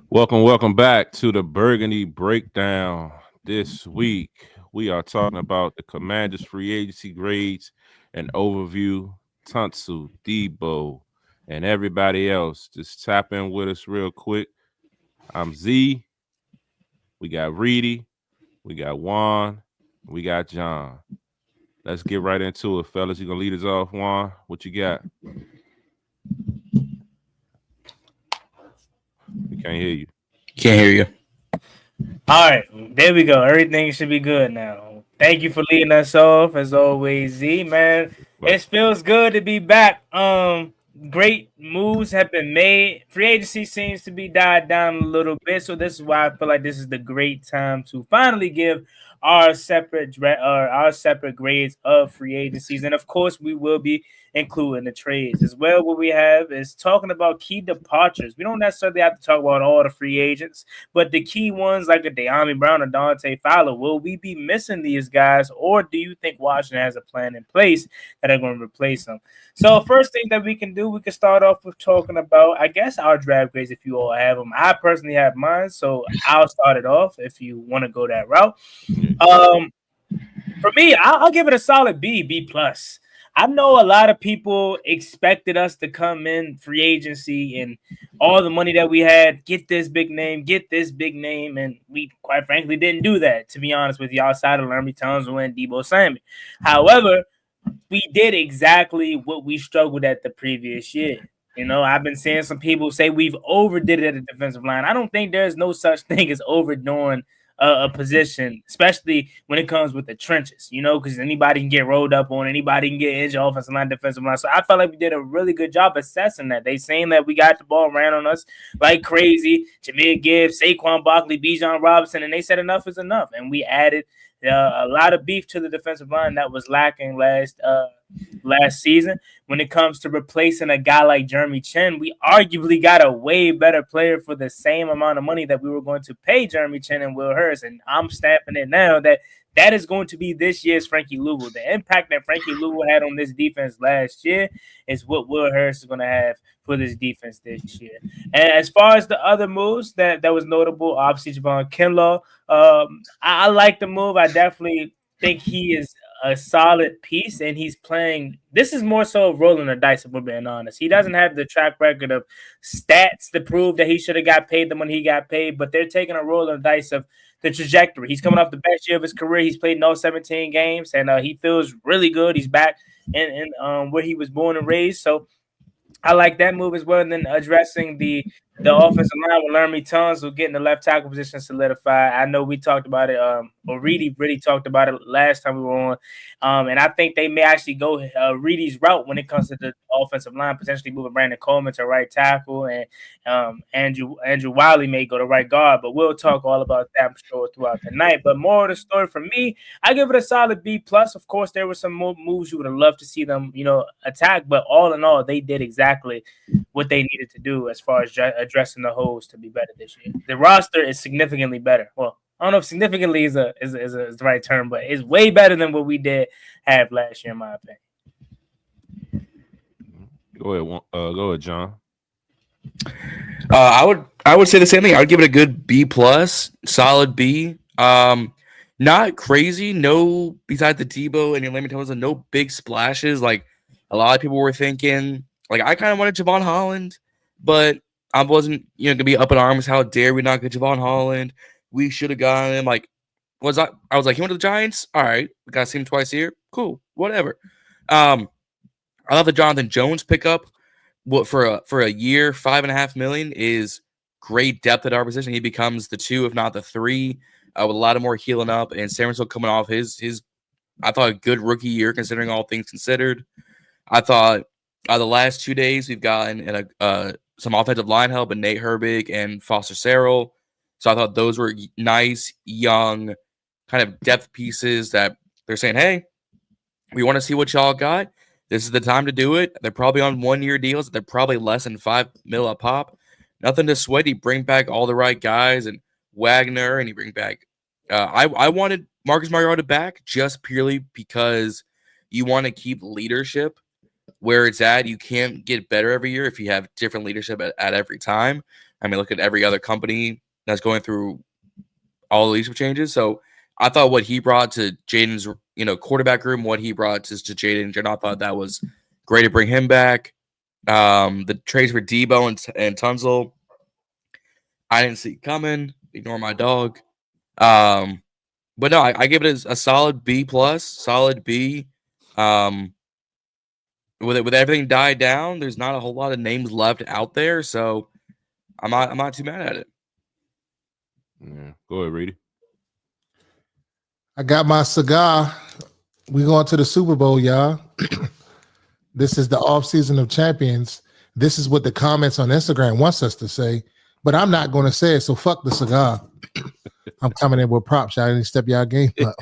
Welcome back to the Burgundy Breakdown. This week, we are talking about the Commanders free agency grades and overview. Tunsil, Deebo, and everybody else. Just tap in with us real quick. I'm Z. We got Reedie. We got Juan. We got Jon. Let's get right into it, fellas. You gonna lead us off, Juan? What you got? We can't hear you. Can't hear you. All right, there we go. Everything should be good now. Thank you for leading us off as always, Z man. But It feels good to be back. Great moves have been made. Free agency seems to be died down a little bit, so this is why I feel like this is the great time to finally give our separate grades of free agencies, and of course, we will be including the trades as well. What we have is talking about key departures. We don't necessarily have to talk about all the free agents. But the key ones like a De'Ami Brown or Dante Fowler, will we be missing these guys, or do you think Washington has a plan in place that are going to replace them? So first thing that we can do, we can start off with talking about, I guess, our draft grades if you all have them. I personally have mine, so I'll start it off if you want to go that route. Um, for me, I'll give it a solid B, B plus. I know a lot of people expected us to come in free agency and all the money that we had, get this big name, and we quite frankly didn't do that. To be honest with you, outside of Laramie Tunsil and Deebo Samuel. However, we did exactly what we struggled at the previous year. You know, I've been seeing some people say we've overdid it at the defensive line. I don't think there's no such thing as overdoing a position, especially when it comes with the trenches, you know, because anybody can get rolled up on, anybody can get injured, offensive line, defensive line. So I felt like we did a really good job assessing that. They saying that we got the ball ran on us like crazy. Jameer Gibbs, Saquon Barkley, Bijan Robinson, and they said enough is enough. And we added a lot of beef to the defensive line that was lacking last season. When it comes to replacing a guy like Jeremy Chin, we arguably got a way better player for the same amount of money that we were going to pay Jeremy Chin and Will Hurst. And I'm stamping it now that is going to be this year's Frankie Louisville. The impact that Frankie Louisville had on this defense last year is what Will Hurst is going to have for this defense this year. And as far as the other moves that was notable, obviously Javon Kinlaw, I like the move. I definitely think he is a solid piece, and he's playing. This is more so rolling the dice, if we're being honest. He doesn't have the track record of stats to prove that he should have got paid the money he got paid, but they're taking a roll of the dice of the trajectory. He's coming off the best year of his career. He's played in all 17 games, and he feels really good. He's back in where he was born and raised. So I like that move as well. And then addressing the offensive line with Laramie Tunsil, getting the left tackle position solidified. I know we talked about it, or Reedie really talked about it last time we were on. And I think they may actually go Reedie's route when it comes to the offensive line, potentially moving Brandon Coleman to right tackle, and Andrew Wiley may go to right guard. But we'll talk all about that, I'm sure, throughout the night. But more of the story for me, I give it a solid B plus. Of course, there were some more moves you would have loved to see them, attack, but all in all, they did exactly what they needed to do as far as addressing the holes to be better this year. The roster is significantly better. Well, I don't know if significantly is the right term, but it's way better than what we did have last year, in my opinion. Go ahead, Jon. I would say the same thing. I would give it a good B plus, solid B. Not crazy. No, besides the Deebo and your Laramie Tunsil, no big splashes like a lot of people were thinking. Like I kind of wanted Javon Holland, but I wasn't, gonna be up in arms. How dare we not get Javon Holland? We should have gotten him. Like, I was like, he went to the Giants. All right, we got to see him twice a year. Cool, whatever. I love the Jonathan Jones pickup. What for a year, $5.5 million is great depth at our position. He becomes the 2, if not the 3, with a lot of more healing up. And San Francisco coming off his, I thought, a good rookie year considering all things considered. I thought the last 2 days we've gotten some offensive line help in Nate Herbig and Foster Sarrell. So I thought those were nice, young, kind of depth pieces that they're saying, hey, we want to see what y'all got. This is the time to do it. They're probably on 1-year deals. They're probably less than $5 million a pop. Nothing to sweat. You bring back all the right guys and Wagner, and you bring back I wanted Marcus Mariota back just purely because you want to keep leadership where it's at. You can't get better every year if you have different leadership at every time. I mean, look at every other company that's going through all the leadership changes. So I thought what he brought to Jaden's, quarterback room, what he brought to Jaden, I thought that was great to bring him back. The trades for Deebo and Tunsil, I didn't see coming. Ignore my dog. But no, I give it a solid B plus, solid B. With everything died down, there's not a whole lot of names left out there, so I'm not too mad at it. Yeah, go ahead, Reedie. I got my cigar. We going to the Super Bowl, y'all. This is the offseason of champions. This is what the comments on Instagram wants us to say, but I'm not going to say it, so fuck the cigar. I'm coming in with props. Y'all didn't step y'all game up.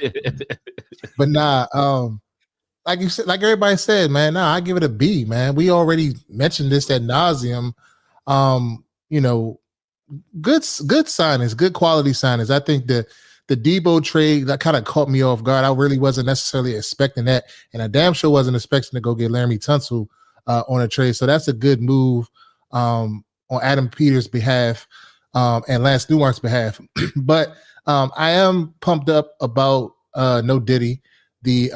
But nah, like you said, like everybody said, man, nah, I give it a B, man. We already mentioned this ad nauseum. Good signings, good quality signings. I think the Deebo trade that kind of caught me off guard. I really wasn't necessarily expecting that, and I damn sure wasn't expecting to go get Laramie Tunsil on a trade. So that's a good move on Adam Peters' behalf and Lance Newmark's behalf. But I am pumped up about No Diddy, the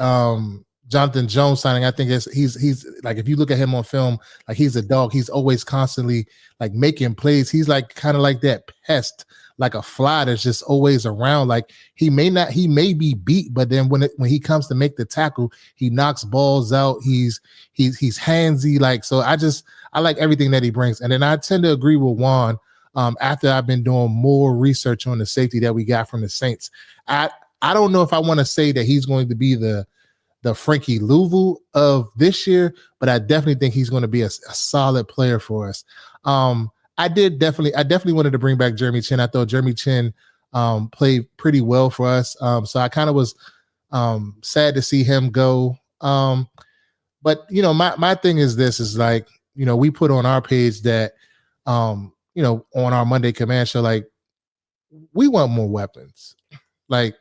Jonathan Jones signing. I think he's like, if you look at him on film, like he's a dog. He's always constantly like making plays. He's like kind of like that pest, like a fly that's just always around. Like he may be beat, but then when he comes to make the tackle, he knocks balls out. He's handsy. Like, so I like everything that he brings. And then I tend to agree with Juan. After I've been doing more research on the safety that we got from the Saints, I don't know if I want to say that he's going to be the Frankie Louvu of this year, but I definitely think he's going to be a solid player for us. I definitely wanted to bring back Jeremy Chin. I thought Jeremy Chin played pretty well for us. So I kind of was sad to see him go. But my thing is this is like, we put on our page that on our Monday Command show, like, we want more weapons. Like,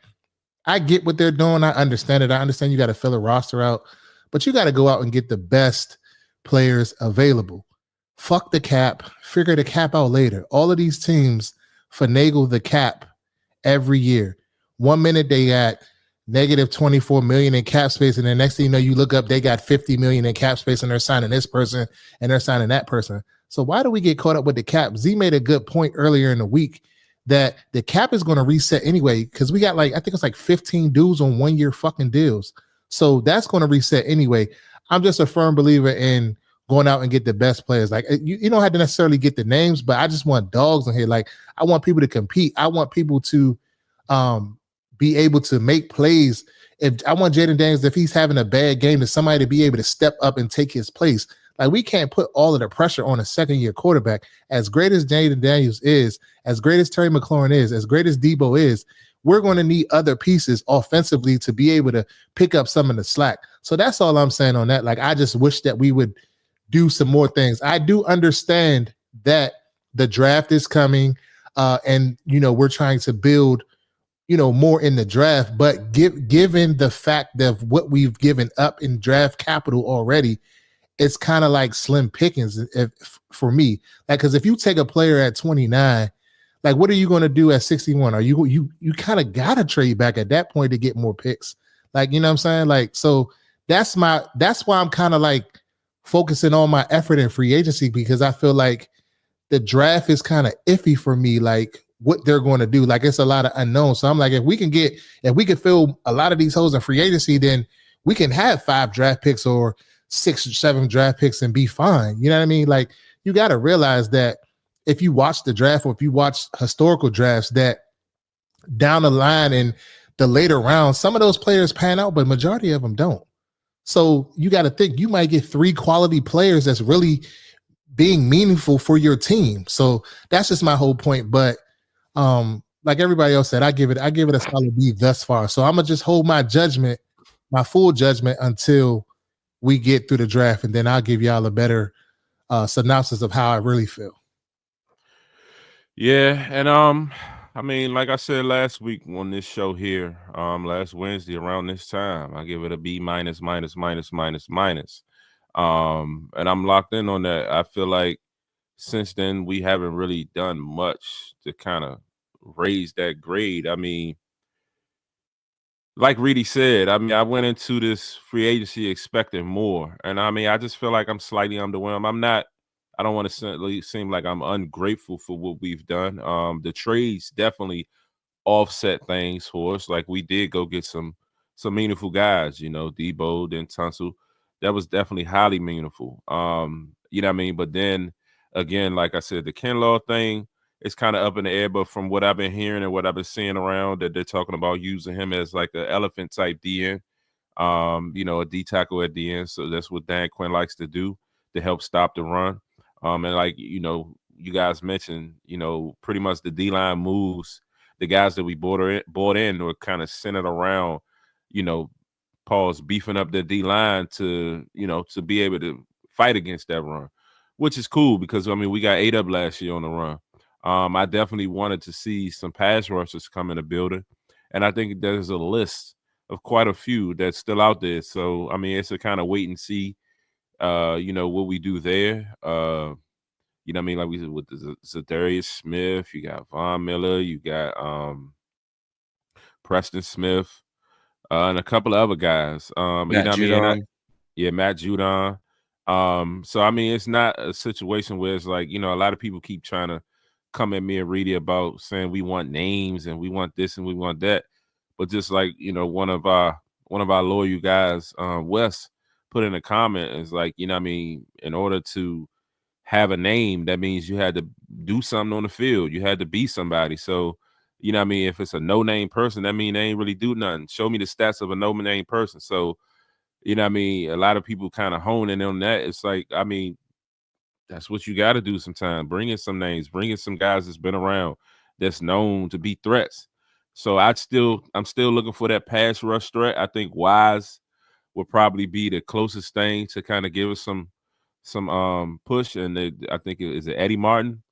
I get what they're doing. I understand it. I understand you got to fill a roster out, but you got to go out and get the best players available. Fuck the cap. Figure the cap out later. All of these teams finagle the cap every year. 1 minute they got negative 24 million in cap space, and the next thing you know, you look up, they got 50 million in cap space, and they're signing this person and they're signing that person. So why do we get caught up with the cap? Z made a good point earlier in the week that the cap is going to reset anyway, because we got I think it's like 15 dudes on 1 year fucking deals. So that's going to reset anyway. I'm just a firm believer in going out and get the best players. Like, you don't have to necessarily get the names, but I just want dogs in here. Like, I want people to compete. I want people to be able to make plays. If I want Jaden Daniels, if he's having a bad game, to somebody to be able to step up and take his place. Like, we can't put all of the pressure on a second-year quarterback. As great as Jaden Daniels is, as great as Terry McLaurin is, as great as Deebo is, we're going to need other pieces offensively to be able to pick up some of the slack. So that's all I'm saying on that. Like, I just wish that we would do some more things. I do understand that the draft is coming, and, we're trying to build, more in the draft. But given the fact of what we've given up in draft capital already, it's kind of like slim pickings for me. Like, because if you take a player at 29, like, what are you going to do at 61? Are you kind of got to trade back at that point to get more picks? Like, you know what I'm saying? Like, so that's why I'm kind of like focusing on my effort in free agency, because I feel like the draft is kind of iffy for me, like what they're going to do. Like, it's a lot of unknowns. So I'm like, if we can fill a lot of these holes in free agency, then we can have 5 draft picks or 6 or 7 draft picks and be fine. You know what I mean? Like, you got to realize that if you watch the draft, or if you watch historical drafts, that down the line in the later rounds, some of those players pan out, but majority of them don't. So you got to think you might get 3 quality players that's really being meaningful for your team. So that's just my whole point. But like everybody else said, I give it a solid B thus far. So I'm gonna just hold my full judgment until we get through the draft, and then I'll give y'all a better synopsis of how I really feel. Yeah, and I mean, like I said last week on this show here, last Wednesday around this time, I give it a B minus, minus, minus, minus, minus. And I'm locked in on that. I feel like since then, we haven't really done much to kind of raise that grade. I mean, like Reedie said, I mean, I went into this free agency expecting more, and I mean, I just feel like I'm slightly underwhelmed. I'm not. I don't want to seem like I'm ungrateful for what we've done. The trades definitely offset things for us. Like we did go get some meaningful guys, you know, Deebo, then Tunsil. That was definitely highly meaningful. You know what I mean? But then again, like I said, the Kinlaw thing is kind of up in the air. But from what I've been hearing and what I've been seeing around, that they're talking about using him as like an elephant type DN, you know, a D tackle at the end. So that's what Dan Quinn likes to do to help stop the run. And like, you know, you guys mentioned, you know, pretty much the D line moves, the guys that we bought in were kind of centered around, you know, Paul's beefing up the D line to, you know, to be able to fight against that run, which is cool because I mean we got 8 up last year on the run. I definitely wanted to see some pass rushers come in the building, and I think there's a list of quite a few that's still out there. So I mean, it's a kind of wait and see, you know, what we do there. You know what I mean? Like we said with the Zadarius Smith, you got Von Miller, you got Preston Smith, and a couple of other guys. You Matt know what I mean? Judon. Yeah, Matt Judon. So I mean, it's not a situation where it's like, you know, a lot of people keep trying to come at me and Reedie about saying we want names and we want this and we want that. But just like, you know, one of our loyal guys, Wes, put in a comment is like, you know what I mean, in order to have a name, that means you had to do something on the field. You had to be somebody. So, you know what I mean, if it's a no-name person, that means they ain't really do nothing. Show me the stats of a no-name person. So, you know what I mean, a lot of people kind of honing on that. It's like, I mean, that's what you got to do sometimes. Bring in some names, bring in some guys that's been around, that's known to be threats. So I'm still looking for that pass rush threat. I think Wise will probably be the closest thing to kind of give us some push. And I think is it Eddie Martin,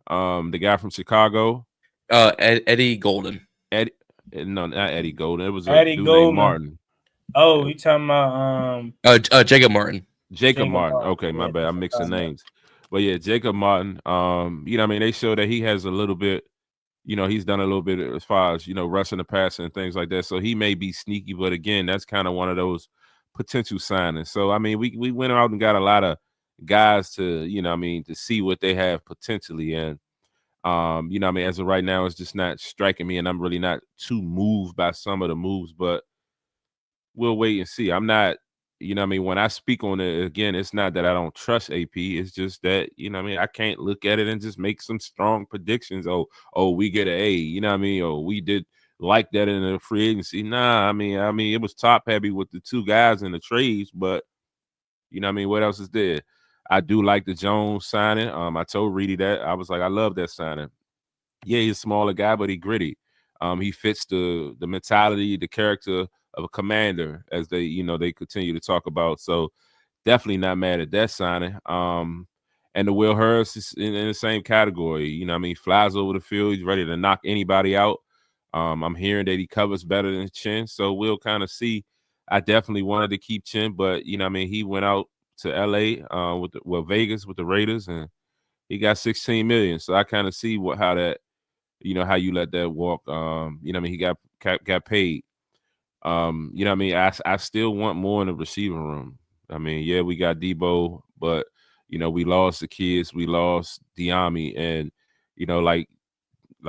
the guy from Chicago. Eddie Golden. Eddie, no, not Eddie Golden. It was a Eddie dude named Goldman. Martin. Oh, you talking about Jacob Martin. Jacob Martin. Okay, my Yeah, bad. I'm mixing names. But yeah, Jacob Martin. You know what I mean? They show that he has a little bit, you know, he's done a little bit as far as, you know, rushing the passer and things like that. So he may be sneaky, but again, that's kind of one of those potential signings. So I mean, we went out and got a lot of guys to, you know what I mean, to see what they have potentially. And you know what I mean, as of right now, it's just not striking me, and I'm really not too moved by some of the moves, but we'll wait and see. I'm not, you know what I mean, when I speak on it again, it's not that I don't trust AP. It's just that, you know what I mean, I can't look at it and just make some strong predictions. Oh, we get an A, you know what I mean? Oh, we did like that in the free agency. Nah, I mean, it was top heavy with the 2 guys in the trades, but you know what I mean, what else is there? I do like the Jones signing. I told Reedie that. I was like, I love that signing. Yeah, he's a smaller guy, but he gritty. He fits the mentality, the character of a commander, as they, you know, they continue to talk about. So definitely not mad at that signing. And the Will Hurst is in the same category. You know what I mean? Flies over the field. He's ready to knock anybody out. I'm hearing that he covers better than Chin. So we'll kind of see. I definitely wanted to keep Chin, but, you know what I mean, he went out to LA with Vegas with the Raiders, and he got 16 million. So I kind of see how that, you know, how you let that walk. You know what I mean? He got paid. You know what I mean? I still want more in the receiving room. I mean, yeah, we got Deebo, but you know, we lost the kids, we lost Diami, and you know, like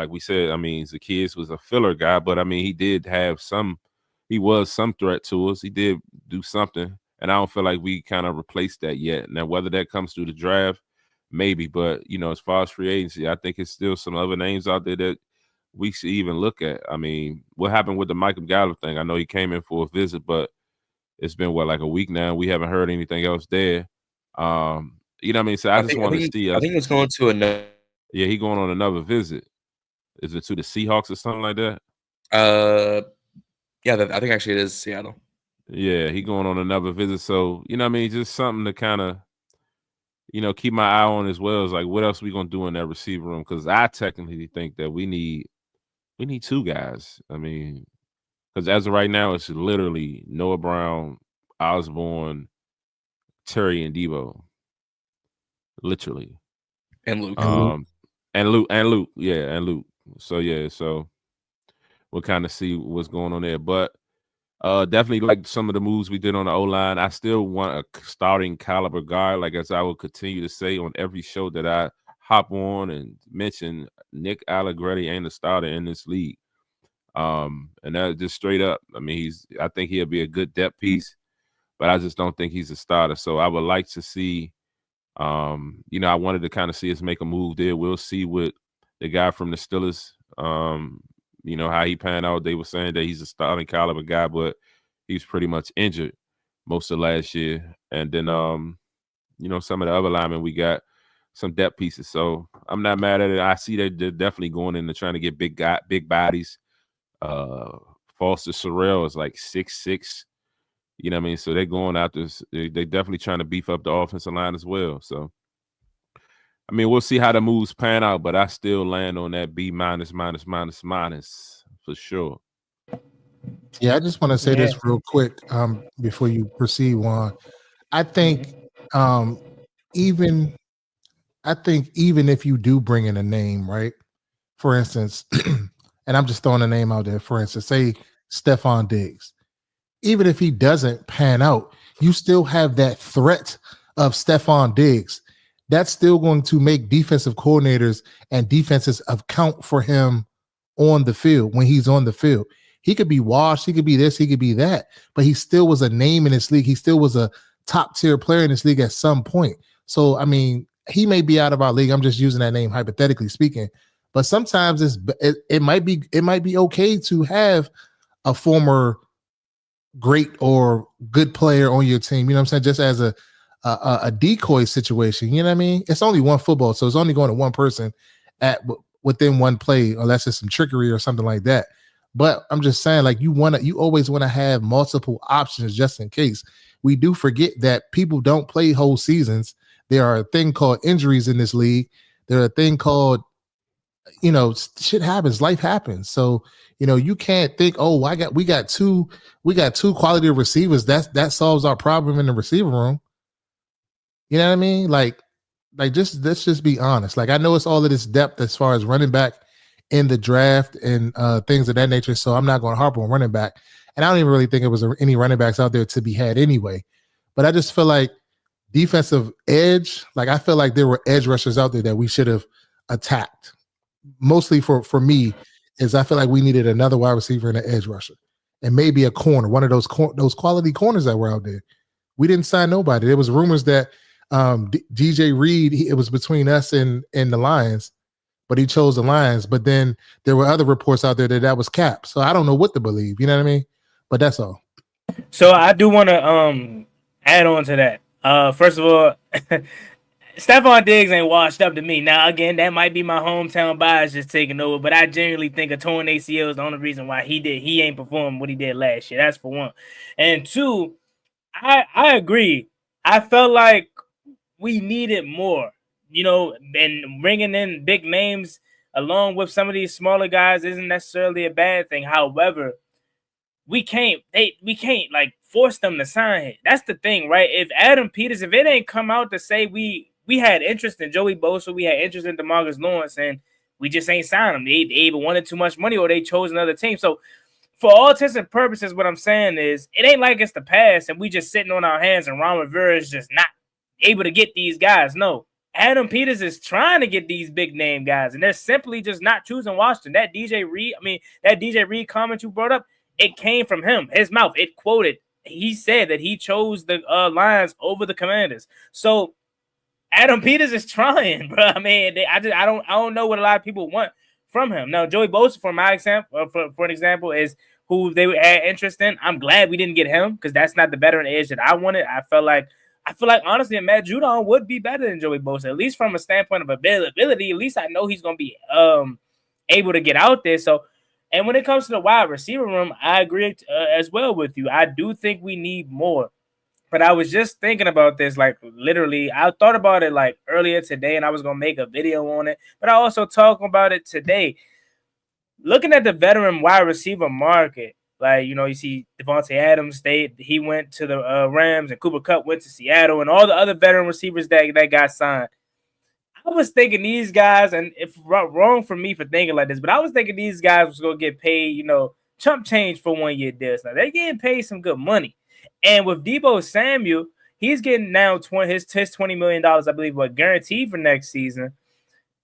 we said, I mean, Zacchaeus was a filler guy, but I mean, he was some threat to us. He did do something, and I don't feel like we kind of replaced that yet. Now, whether that comes through the draft, maybe, but you know, as far as free agency, I think it's still some other names out there that we should even look at. I mean, what happened with the Michael Gallup thing? I know he came in for a visit, but it's been like a week now. We haven't heard anything else there. You know what I mean? So I just want to see. I think it's going to another. Yeah, he going on another visit. Is it to the Seahawks or something like that? Yeah, I think actually it is Seattle. Yeah, he going on another visit. So you know what I mean? Just something to kind of, you know, keep my eye on as well. As like, what else we gonna do in that receiver room? Because I technically think that we need 2 guys. I mean, because as of right now, it's literally Noah Brown, Osborne, Terry, and Deebo. Literally. And Luke. And Luke. Yeah, and Luke. So we'll kind of see what's going on there. But definitely like some of the moves we did on the O-line. I still want a starting caliber guy. Like, as I will continue to say on every show that I hop on and mention, Nick Allegretti ain't a starter in this league. And that just straight up. I mean, I think he'll be a good depth piece, but I just don't think he's a starter. So I would like to see, I wanted to kind of see us make a move there. We'll see what the guy from the Steelers, how he panned out. They were saying that he's a starting caliber guy, but he's pretty much injured most of last year. And then, some of the other linemen, we got some depth pieces. So I'm not mad at it. I see that they're definitely going into trying to get big bodies. Foster Sorrell is like 6'6". You know what I mean? So they're going out this. They definitely trying to beef up the offensive line as well. So, I mean, we'll see how the moves pan out, but I still land on that B minus for sure. Yeah, I just want to say this real quick before you proceed, Juan. I think even if you do bring in a name, right? For instance, and I'm just throwing a name out there. For instance, say Stephon Diggs. Even if he doesn't pan out, you still have that threat of Stephon Diggs. That's still going to make defensive coordinators and defenses account for him on the field when he's on the field. He could be washed, he could be this, he could be that, but he still was a name in this league. He still was a top tier player in this league at some point. So, I mean, he may be out of our league. I'm just using that name hypothetically speaking, but sometimes it might be okay to have a former great or good player on your team. You know what I'm saying? Just as a decoy situation. You know what I mean? It's only one football, so it's only going to one person within one play, unless it's some trickery or something like that. But I'm just saying, like, you always want to have multiple options just in case. We do forget that people don't play whole seasons. There are a thing called injuries in this league. There are a thing called, shit happens, life happens. So, you can't think, oh, we got two quality receivers. That solves our problem in the receiver room. You know what I mean? Like just let's just be honest. Like, I know it's all of this depth as far as running back in the draft and things of that nature. So I'm not going to harp on running back. And I don't even really think it was any running backs out there to be had anyway. But I just feel like defensive edge, like I feel like there were edge rushers out there that we should have attacked. Mostly for me is I feel like we needed another wide receiver and an edge rusher and maybe a corner, one of those quality corners that were out there. We didn't sign nobody. There was rumors that DJ Reed, it was between us and the Lions, but he chose the Lions. But then there were other reports out there that was Cap. So I don't know what to believe. You know what I mean? But that's all. So I do want to add on to that. First of all, Stephon Diggs ain't washed up to me. Now, again, that might be my hometown bias just taking over, but I genuinely think a torn ACL is the only reason why he ain't performed what he did last year. That's for one. And two, I agree. I felt like we needed more, and bringing in big names along with some of these smaller guys isn't necessarily a bad thing. However, we can't like force them to sign it. That's the thing, right? If Adam Peters, if it ain't come out to say we had interest in Joey Bosa, we had interest in DeMarcus Lawrence, and we just ain't signed them. They either wanted too much money or they chose another team. So for all intents and purposes, what I'm saying is it ain't like it's the past and we just sitting on our hands and Ron Rivera is just not able to get these guys. No, Adam Peters is trying to get these big name guys, and they're simply just not choosing Washington. That DJ Reed comment you brought up, it came from him, his mouth. It quoted. He said that he chose the Lions over the Commanders. So Adam Peters is trying, bro. I mean, I don't know what a lot of people want from him. Now, Joey Bosa, for my example, for an example, is who they had interest in. I'm glad we didn't get him because that's not the veteran edge that I wanted. I feel like honestly, Matt Judon would be better than Joey Bosa, at least from a standpoint of availability. At least I know he's going to be able to get out there. So, and when it comes to the wide receiver room, I agree as well with you. I do think we need more. But I was just thinking about this, like literally, I thought about it like earlier today, and I was going to make a video on it. But I also talked about it today. Looking at the veteran wide receiver market, like, you see Devontae Adams he went to the Rams, and Cooper Kupp went to Seattle, and all the other veteran receivers that got signed. I was thinking these guys, and if wrong for me for thinking like this, but I was thinking these guys was gonna get paid, chump change for 1 year deals. Now they're getting paid some good money, and with Deebo Samuel, he's getting now his $20 million, I believe, guaranteed for next season.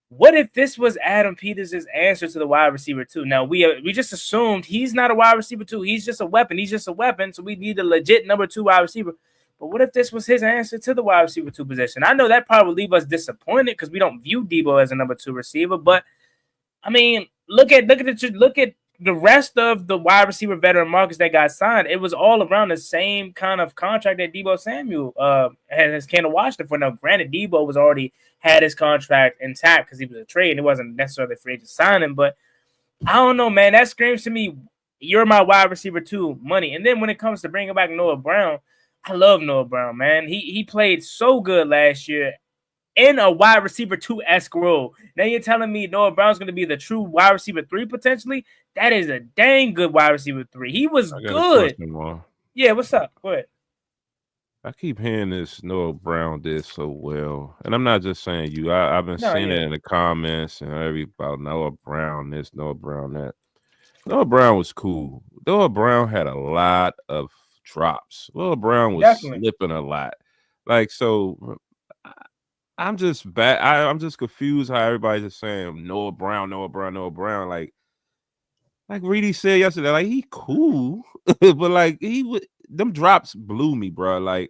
What if this was Adam Peters' answer to the wide receiver 2? Now we just assumed he's not a wide receiver 2. He's just a weapon. He's just a weapon. So we need a legit number 2 wide receiver. But what if this was his answer to the wide receiver 2 position? I know that probably would leave us disappointed because we don't view Deebo as a number 2 receiver. But I mean, look at the rest of the wide receiver veteran markets that got signed. It was all around the same kind of contract that Deebo Samuel has came to Washington for. Now, granted, Deebo was already had his contract intact because he was a trade and it wasn't necessarily free agent signing. But I don't know, man. That screams to me, you're my wide receiver 2 money. And then when it comes to bringing back Noah Brown, I love Noah Brown, man. He played so good last year in a wide receiver 2-esque role. Now you're telling me Noah Brown's going to be the true wide receiver 3 potentially? That is a dang good wide receiver 3. He was good. Yeah, what's up? Go ahead. I keep hearing this Noah Brown did so well. And I'm not just saying you. I've been seeing it in the comments and about Noah Brown this, Noah Brown that. Noah Brown was cool. Noah Brown had a lot of drops. Noah Brown was slipping a lot. So I'm just I'm just confused how everybody's just saying Noah Brown. Like Reedie said yesterday, he cool, but them drops blew me, bro. I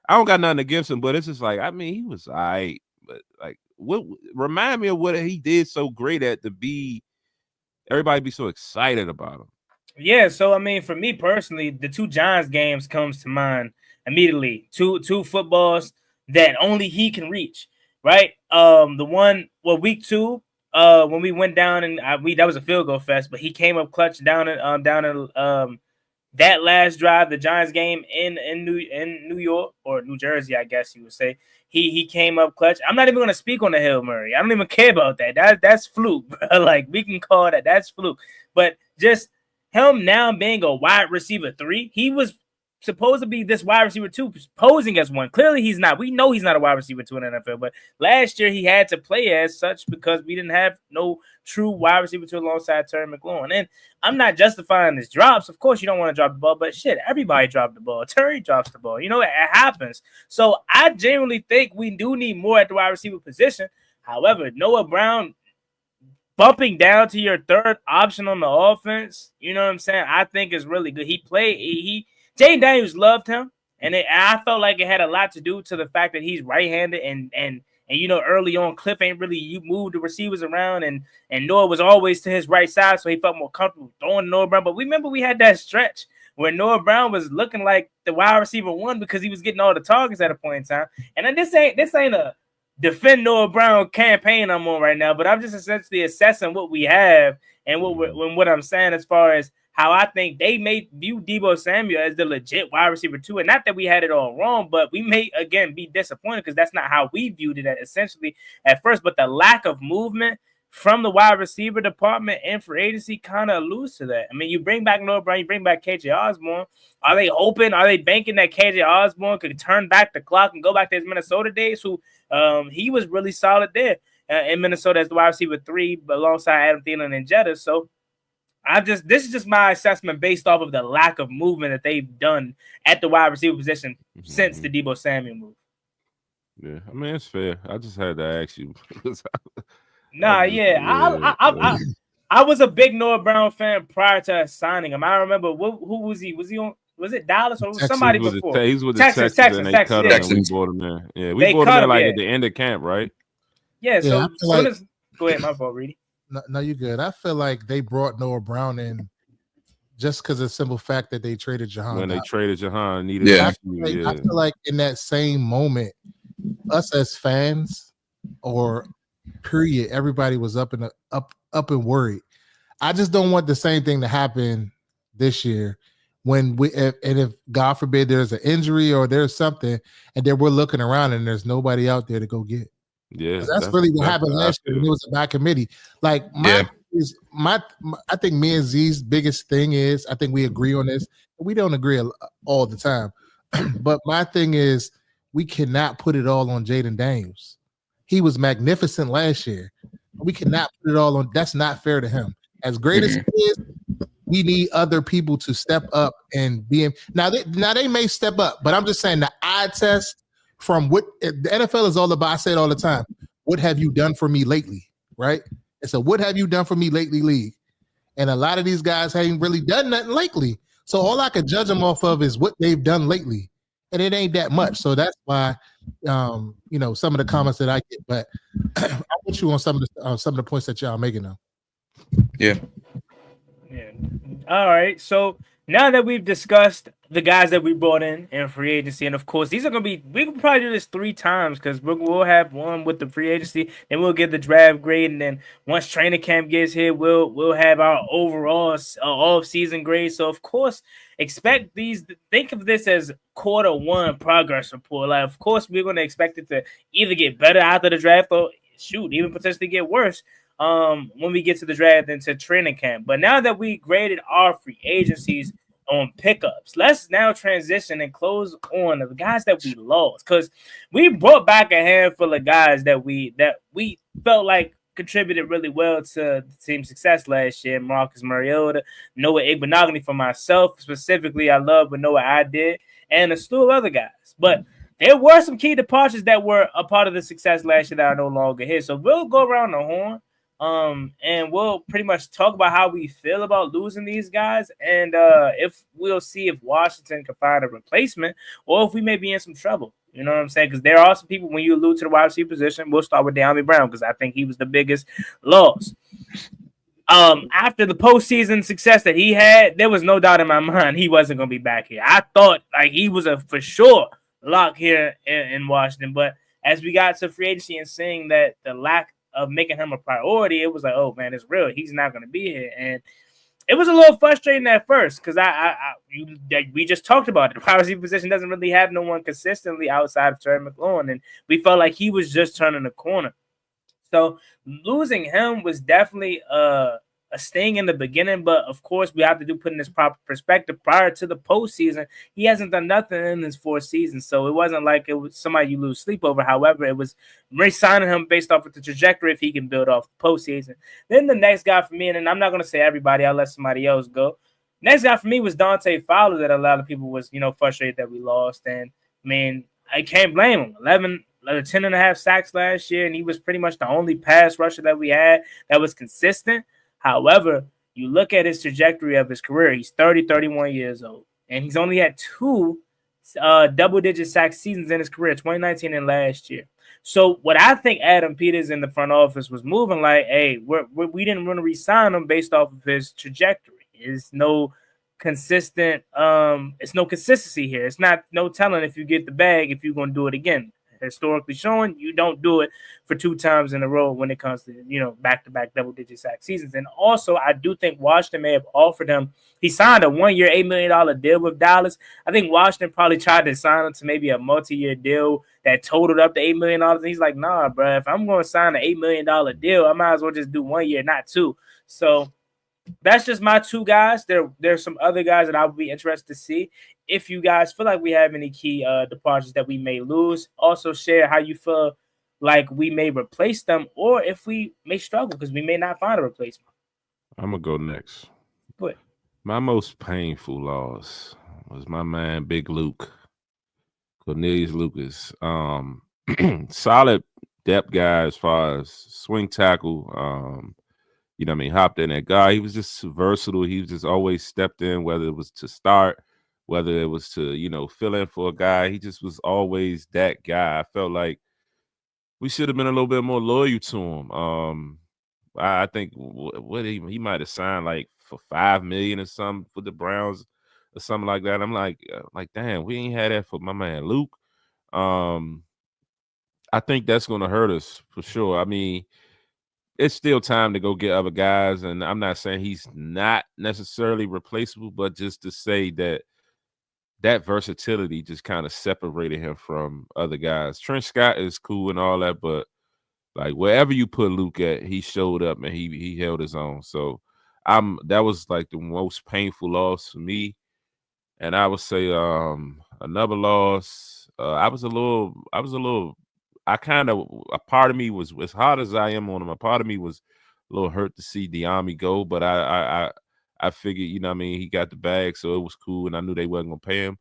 don't got nothing against him, but it's just he was all right. But what remind me of what he did so great at everybody be so excited about him. Yeah, so for me personally, the 2 Giants games comes to mind immediately. Two footballs that only he can reach, right? The one week 2, when we went down and that was a field goal fest, but he came up clutch down in that last drive, the Giants game in New York or New Jersey, I guess you would say. He came up clutch. I'm not even going to speak on the Hail Murray. I don't even care about that. That's fluke, bro. We can call that's fluke. But just him now being a wide receiver 3, he was supposed to be this wide receiver 2, posing as one. Clearly, he's not. We know he's not a wide receiver 2 in the NFL, but last year he had to play as such because we didn't have no true wide receiver 2 alongside Terry McLaurin. And I'm not justifying his drops. Of course, you don't want to drop the ball, but shit, everybody dropped the ball. Terry drops the ball. It happens. So I genuinely think we do need more at the wide receiver position. However, Noah Brown bumping down to your 3rd option on the offense, you know what I'm saying? I think is really good. Jon Dowd loved him, and I felt like it had a lot to do to the fact that he's right-handed, and early on, Cliff ain't really moved the receivers around, and Noah was always to his right side, so he felt more comfortable throwing Noah Brown. But we remember we had that stretch where Noah Brown was looking like the wide receiver 1 because he was getting all the targets at a point in time. And this ain't a defend Noah Brown campaign I'm on right now, but I'm just essentially assessing what we have and what I'm saying as far as how I think they may view Deebo Samuel as the legit wide receiver 2. And not that we had it all wrong, but we may, again, be disappointed because that's not how we viewed it essentially at first. But the lack of movement from the wide receiver department and free agency kind of alludes to that. You bring back Noah Brown, you bring back KJ Osborne. Are they banking that KJ Osborne could turn back the clock and go back to his Minnesota days, who he was really solid there in Minnesota as the wide receiver 3 alongside Adam Thielen and Jetta. So this is just my assessment based off of the lack of movement that they've done at the wide receiver position since the Deebo Samuel move. Yeah, it's fair. I just had to ask you. I was a big Noah Brown fan prior to signing him. I remember who was he? Was it Dallas or was somebody before? He was with Texas. Texas. We bought him in. Yeah, we bought him in at the end of camp, right? Yeah. So go ahead, my fault, Reedie. No, you're good. I feel like they brought Noah Brown in just because of the simple fact that they traded Jon. When they traded Jon, I feel like in that same moment, us as fans or period, everybody was up and worried. I just don't want the same thing to happen this year when if God forbid there's an injury or there's something and then we're looking around and there's nobody out there to go get. Yeah, that's really what happened last year when it was a bad committee. I think me and Z's biggest thing is, I think we agree on this. We don't agree all the time, but my thing is we cannot put it all on Jaden Daniels. he was magnificent last year. We cannot put it all on. That's not fair to him. As great as he is, we need other people to step up and be in. Now they may step up, but I'm just saying the eye test from what the NFL is all about. I say it all the time. What have you done for me lately? Right? It's a what have you done for me lately league. And a lot of these guys haven't really done nothing lately. So all I can judge them off of is what they've done lately. And it ain't that much. So that's why some of the comments that I get. But I'll put you on some of the points that y'all making though. Yeah. Yeah. All right. So now that we've discussed the guys that we brought in free agency, and of course these are gonna be, we can probably do this 3 times because we'll have one with the free agency, then we'll get the draft grade, and then once training camp gets here, we'll have our overall off season grade. So of course, expect these. Think of this as quarter 1 progress report. Like, of course, we're gonna expect it to either get better after the draft or shoot, even potentially get worse when we get to the draft into training camp. But now that we graded our free agencies on pickups, let's now transition and close on the guys that we lost, because we brought back a handful of guys that we felt like contributed really well to the team's success last year. Marcus Mariota, Noah Igbenogany for myself specifically. I love what Noah I did, and a slew of other guys. But there were some key departures that were a part of the success last year that are no longer here. So we'll go around the horn. And we'll pretty much talk about how we feel about losing these guys, and if we'll see if Washington can find a replacement or if we may be in some trouble. You know what I'm saying? Because there are some people, when you allude to the wide receiver position, we'll start with De'Ami Brown because I think he was the biggest loss. After the postseason success that he had, there was no doubt in my mind he wasn't going to be back here. I thought like he was a for sure lock here in Washington, but as we got to free agency and seeing that the lack of making him a priority, it was like, oh man, it's real. He's not going to be here, and it was a little frustrating at first because we just talked about it. The wide receiver position doesn't really have no one consistently outside of Terry McLaurin, and we felt like he was just turning the corner. So losing him was definitely a sting in the beginning, but of course we have to put in this proper perspective. Prior to the postseason, he hasn't done nothing in his 4 seasons, so it wasn't like it was somebody you lose sleep over. However, it was re-signing him based off of the trajectory if he can build off the postseason. Then the next guy for me, and I'm not going to say everybody, I'll let somebody else go. Next guy for me was Dante Fowler, that a lot of people was frustrated that we lost, and I mean, I can't blame him. 10 and a half sacks last year, and he was pretty much the only pass rusher that we had that was consistent. However, you look at his trajectory of his career, he's 31 years old, and he's only had 2 double-digit sack seasons in his career, 2019 and last year. So what I think Adam Peters in the front office was moving like, hey, we didn't want to re-sign him based off of his trajectory. It's no consistent, it's no consistency here. It's not no telling if you get the bag if you're going to do it again. Historically showing you don't do it for 2 times in a row when it comes to back-to-back double-digit sack seasons. And also, I do think Washington may have offered him. He signed a 1-year, $8 million deal with Dallas. I think Washington probably tried to sign him to maybe a multi-year deal that totaled up to $8 million. And he's like, nah, bro, if I'm going to sign an $8 million deal, I might as well just do 1 year, not 2. So that's just my 2 guys. There's some other guys that I would be interested to see. If you guys feel like we have any key departures that we may lose, also share how you feel like we may replace them, or if we may struggle because we may not find a replacement. I'm gonna go next. Go ahead. My most painful loss was my man Big Luke, Cornelius Lucas. Solid depth guy as far as swing tackle. Hopped in that guy. He was just versatile. He was just always stepped in, whether it was to start, whether it was to, fill in for a guy. He just was always that guy. I felt like we should have been a little bit more loyal to him. I think what he might have signed like for $5 million or something for the Browns or something like that. I'm like, damn, we ain't had that for my man Luke. I think that's going to hurt us for sure. I mean, it's still time to go get other guys, and I'm not saying he's not necessarily replaceable, but just to say that versatility just kind of separated him from other guys. Trent Scott is cool and all that, but like wherever you put Luke at, he showed up and he held his own. So that was like the most painful loss for me. And I would say another loss. I was a little I kind of a part of me was as hard as I am on him. A part of me was a little hurt to see Diami go, but I figured, you know what I mean, he got the bag, so it was cool, and I knew they wasn't gonna pay him.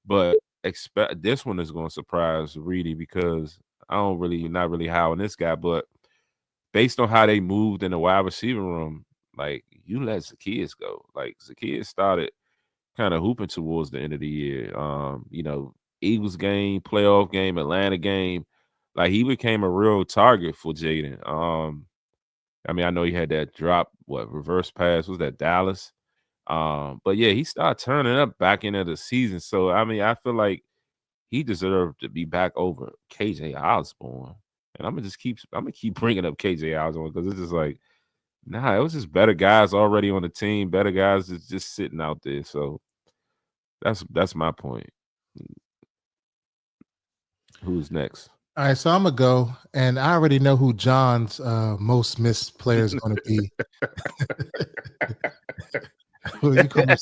But expect this one is gonna surprise Reedie because I don't really not really high on this guy, but based on how they moved in the wide receiver room, like you let Zacchaeus go. Like Zacchaeus started kind of hooping towards the end of the year. You know, Eagles game, playoff game, Atlanta game. Like he became a real target for Jaden. I mean, I know he had that drop, reverse pass, was that Dallas? But yeah, he started turning up back into the season. So I mean, I feel like he deserved to be back over KJ Osborne. And I'm gonna keep bringing up KJ Osborne because it's just like, nah, it was just better guys already on the team, better guys that's just sitting out there. So that's my point. Who's next? All right, so I'm gonna go, and I already know who John's most missed player is going to be. Who you call him,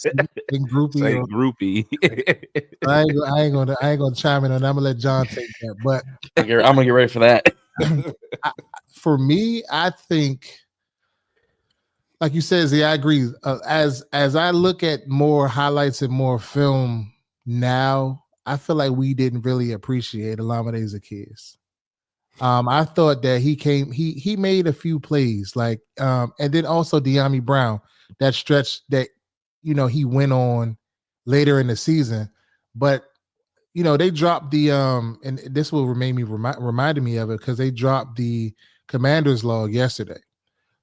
groupie? Say groupie. I ain't gonna chime in on that. I'm gonna let John take that. But I'm gonna get ready for that. For me, I think, like you said, Z, I agree. As I look at more highlights and more film now, I feel like we didn't really appreciate Olamide Zacchaeus. I thought that he made a few plays, like and then also Deami Brown, that stretch that he went on later in the season. But they dropped the and this will reminded me of it because they dropped the Commanders log yesterday.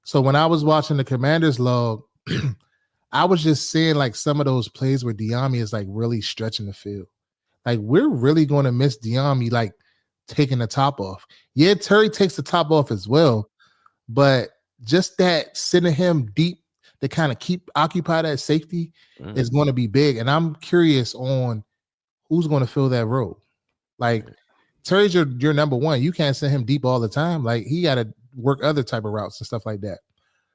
So when I was watching the Commanders log, I was just seeing like some of those plays where Deami is like really stretching the field. Like we're really going to miss Deami like taking the top off. Yeah, Terry takes the top off as well, but just that sending him deep to kind of keep occupied at safety is going to be big. And I'm curious on who's going to fill that role. Like Terry's your number one. You can't send him deep all the time. Like he got to work other type of routes and stuff like that.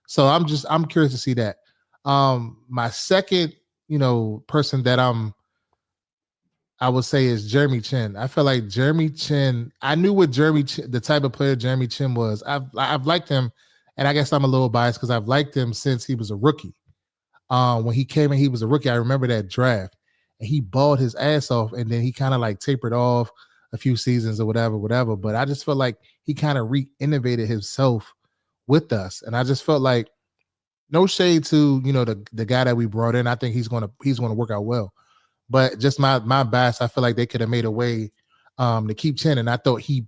So I'm curious to see that. My second, person that I would say is Jeremy Chin. I feel like Jeremy Chin, I knew what the type of player Jeremy Chin was. I've liked him, and I guess I'm a little biased because I've liked him since he was a rookie. When he came in, he was a rookie. I remember that draft, and he balled his ass off, and then he kind of like tapered off a few seasons or whatever. But I just felt like he kind of re-innovated himself with us, and I just felt like no shade to the guy that we brought in. I think he's gonna work out well. But just my bias, I feel like they could have made a way to keep Chin, and I thought he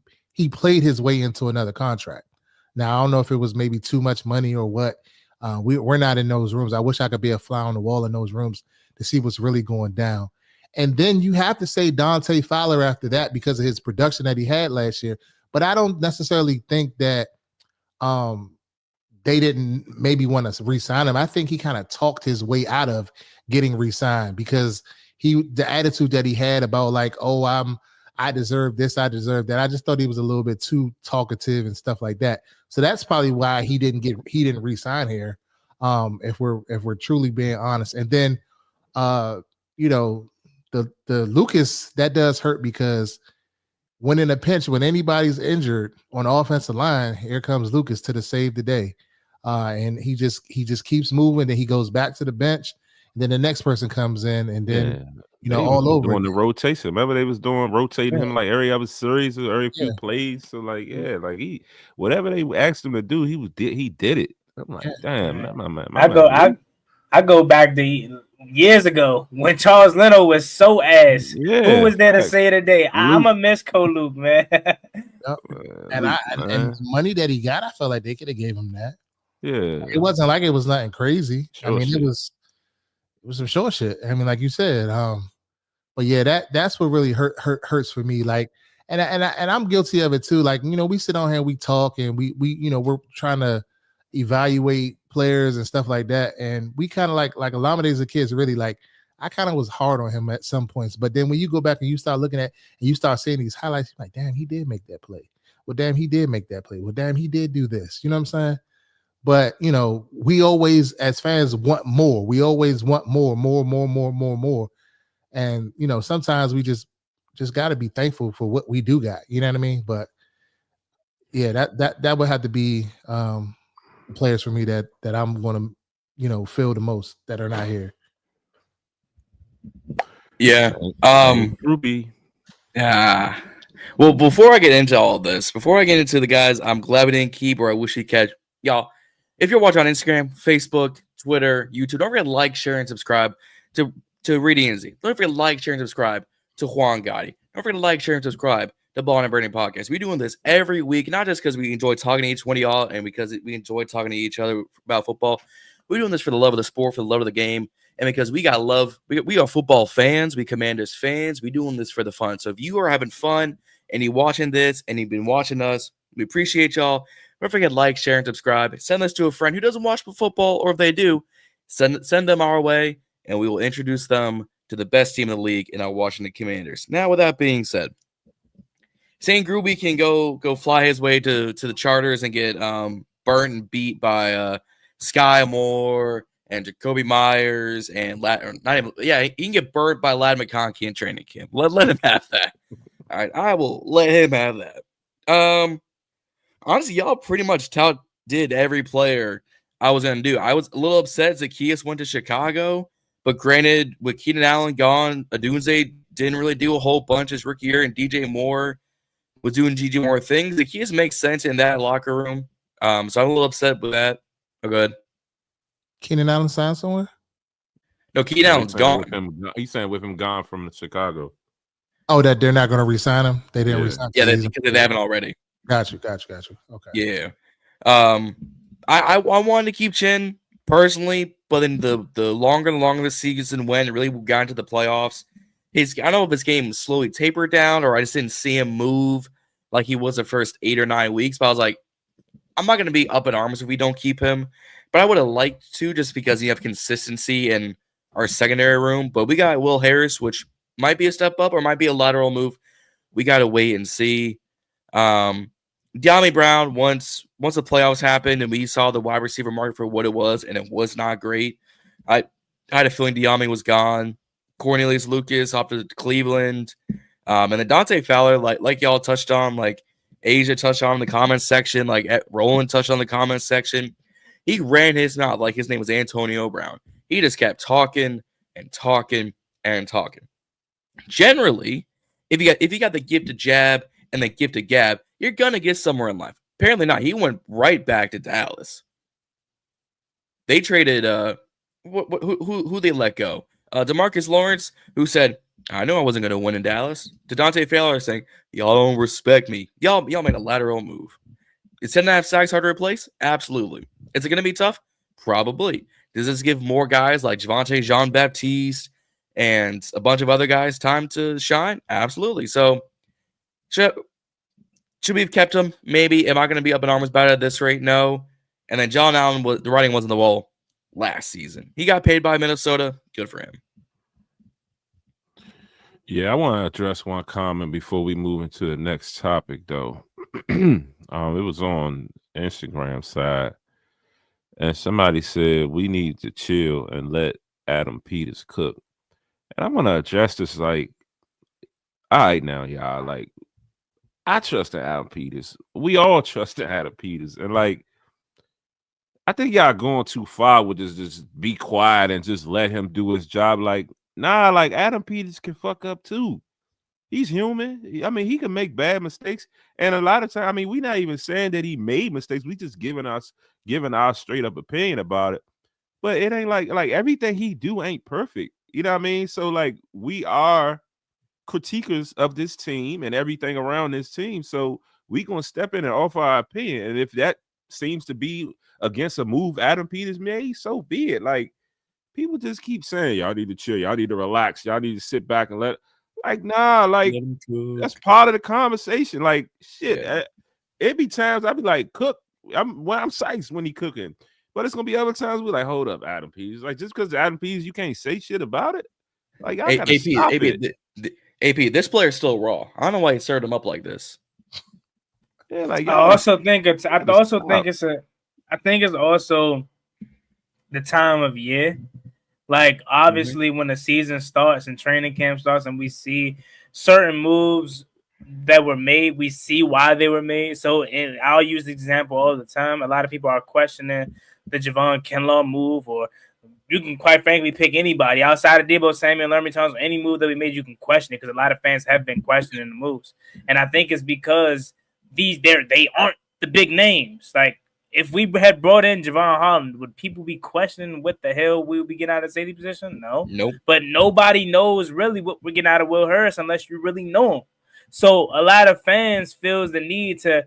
played his way into another contract. Now I don't know if it was maybe too much money or what. We're not in those rooms. I wish I could be a fly on the wall in those rooms to see what's really going down. And then you have to say Dante Fowler after that because of his production that he had last year. But I don't necessarily think that they didn't maybe want to re-sign him. I think he kind of talked his way out of getting re-signed because the attitude that he had about like, oh, I deserve this, I deserve that. I just thought he was a little bit too talkative and stuff like that. So that's probably why he didn't re-sign here. If we're truly being honest. And then the Lucas, that does hurt because when in a pinch, when anybody's injured on the offensive line, here comes Lucas to save the day. And he just keeps moving, then he goes back to the bench. Then the next person comes in, and then all over doing the rotation. Remember, they was rotating him like every other series or every few plays. So like, like he whatever they asked him to do, he did it. I'm like, damn, I go back to years ago when Charles Leno was so ass. Who was there to say it today? I'm a miss Luke, man. And the money that he got, I felt like they could have gave him that. Yeah, it wasn't like it was nothing crazy. Sure, I mean, it was some short shit. I mean, like you said, but yeah, that's what really hurts for me. Like, and I'm guilty of it too. Like, we sit on here, and we talk, and we're trying to evaluate players and stuff like that. And we kind of like Olamide's a kid, really like, I kind of was hard on him at some points. But then when you go back and you start looking at and you start seeing these highlights, you're like, damn, he did make that play. Well, damn, he did make that play. Well, damn, he did do this. You know what I'm saying? But, we always, as fans, want more. We always want more. And, sometimes we just got to be thankful for what we do got. You know what I mean? But Yeah, that would have to be players for me that I'm going to feel the most that are not here. Yeah. Ruby. Yeah. Well, before I get into all this, before I get into the guys I'm glad we didn't keep or I wish we catch, y'all, if you're watching on Instagram, Facebook, Twitter, YouTube, don't forget to like, share, and subscribe to Reedie Zee. Don't forget to like, share, and subscribe to Juan Gotti. Don't forget to like, share, and subscribe to Ballin In Burgundy podcast. We're doing this every week, not just because we enjoy talking to each one of y'all and because we enjoy talking to each other about football. We're doing this for the love of the sport, for the love of the game, and because we got love. We are football fans. We Commanders fans. We're doing this for the fun. So if you are having fun and you're watching this and you've been watching us, we appreciate y'all. Don't forget to like, share, and subscribe. Send this to a friend who doesn't watch football, or if they do, send them our way, and we will introduce them to the best team in the league in our Washington Commanders. Now, with that being said, St. Gruby can go fly his way to the Chargers and get burnt and beat by Sky Moore and Jacoby Myers and he can get burnt by Ladd McConkey in training camp. Let him have that. All right, I will let him have that. Honestly, y'all pretty much did every player I was gonna do. I was a little upset Zacchaeus went to Chicago, but granted, with Keenan Allen gone, Adunze didn't really do a whole bunch his rookie year, and DJ Moore was doing DJ Moore things. Zacchaeus makes sense in that locker room. So I'm a little upset with that. Oh, good. Keenan Allen signed somewhere? No, Keenan Allen's gone. He's saying with him gone from Chicago. Oh, that they're not going to re-sign him? They didn't re-sign him? Yeah, because they haven't already. Got you. Okay. Yeah. I wanted to keep Chin personally, but then the longer the season went, it really got into the playoffs. I don't know if his game slowly tapered down or I just didn't see him move like he was the first 8 or 9 weeks. But I was like, I'm not going to be up in arms if we don't keep him. But I would have liked to just because you have consistency in our secondary room. But we got Will Harris, which might be a step up or might be a lateral move. We got to wait and see. De'Ami Brown, once the playoffs happened and we saw the wide receiver market for what it was, and it was not great. I had a feeling De'Ami was gone. Cornelius Lucas off to Cleveland. And then Dante Fowler, like y'all touched on, like Asia touched on in the comments section, like Roland touched on the comments section. He ran his mouth like his name was Antonio Brown. He just kept talking and talking and talking. Generally, if you got the gift of jab and the gift of gab, you're gonna get somewhere in life. Apparently not. He went right back to Dallas. They traded who they let go? DeMarcus Lawrence, who said, I knew I wasn't gonna win in Dallas. To Dante Fowler saying, y'all don't respect me. Y'all made a lateral move. Is 10.5 sacks hard to replace? Absolutely. Is it gonna be tough? Probably. Does this give more guys like Javonte Jean-Baptiste and a bunch of other guys time to shine? Absolutely. So should we have kept him? Maybe. Am I going to be up in arms about it at this rate? No. And then Jon Dowd, the writing was on the wall last season. He got paid by Minnesota. Good for him. Yeah, I want to address one comment before we move into the next topic, though. It was on Instagram side, and somebody said we need to chill and let Adam Peters cook. And I want to address this like, all right, now, y'all, like, I trust in Adam Peters. We all trust in Adam Peters. And, like, I think y'all going too far with this. Just be quiet and just let him do his job. Like, nah, like, Adam Peters can fuck up, too. He's human. I mean, he can make bad mistakes. And a lot of times, I mean, we're not even saying that he made mistakes. We just giving our straight up opinion about it. But it ain't like everything he do ain't perfect. You know what I mean? So, like, we are critiquers of this team and everything around this team. So we gonna step in and offer our opinion. And if that seems to be against a move Adam Peters made, so be it. Like, people just keep saying, y'all need to chill, y'all need to relax, y'all need to sit back and nah, like that's part of the conversation. Like, shit, yeah. It be times I be like, cook. I'm psyched when he cooking. But it's gonna be other times we're like, hold up, Adam Peters. Like, just because Adam Peters, you can't say shit about it. Like, I gotta stop it. AP, this player's still raw. I don't know why he served him up like this. Yeah, like I also think it's also the time of year. Like, obviously, when the season starts and training camp starts, and we see certain moves that were made. We see why they were made. So I'll use the example all the time. A lot of people are questioning the Javon Kinlaw move, or you can quite frankly pick anybody outside of Deebo Samuel, Laramie Tunsil, any move that we made, you can question it because a lot of fans have been questioning the moves. And I think it's because they aren't the big names. Like, if we had brought in Javon Holland, would people be questioning what the hell we would be getting out of the safety position? No. Nope. But nobody knows really what we're getting out of Will Harris unless you really know him. So a lot of fans feels the need to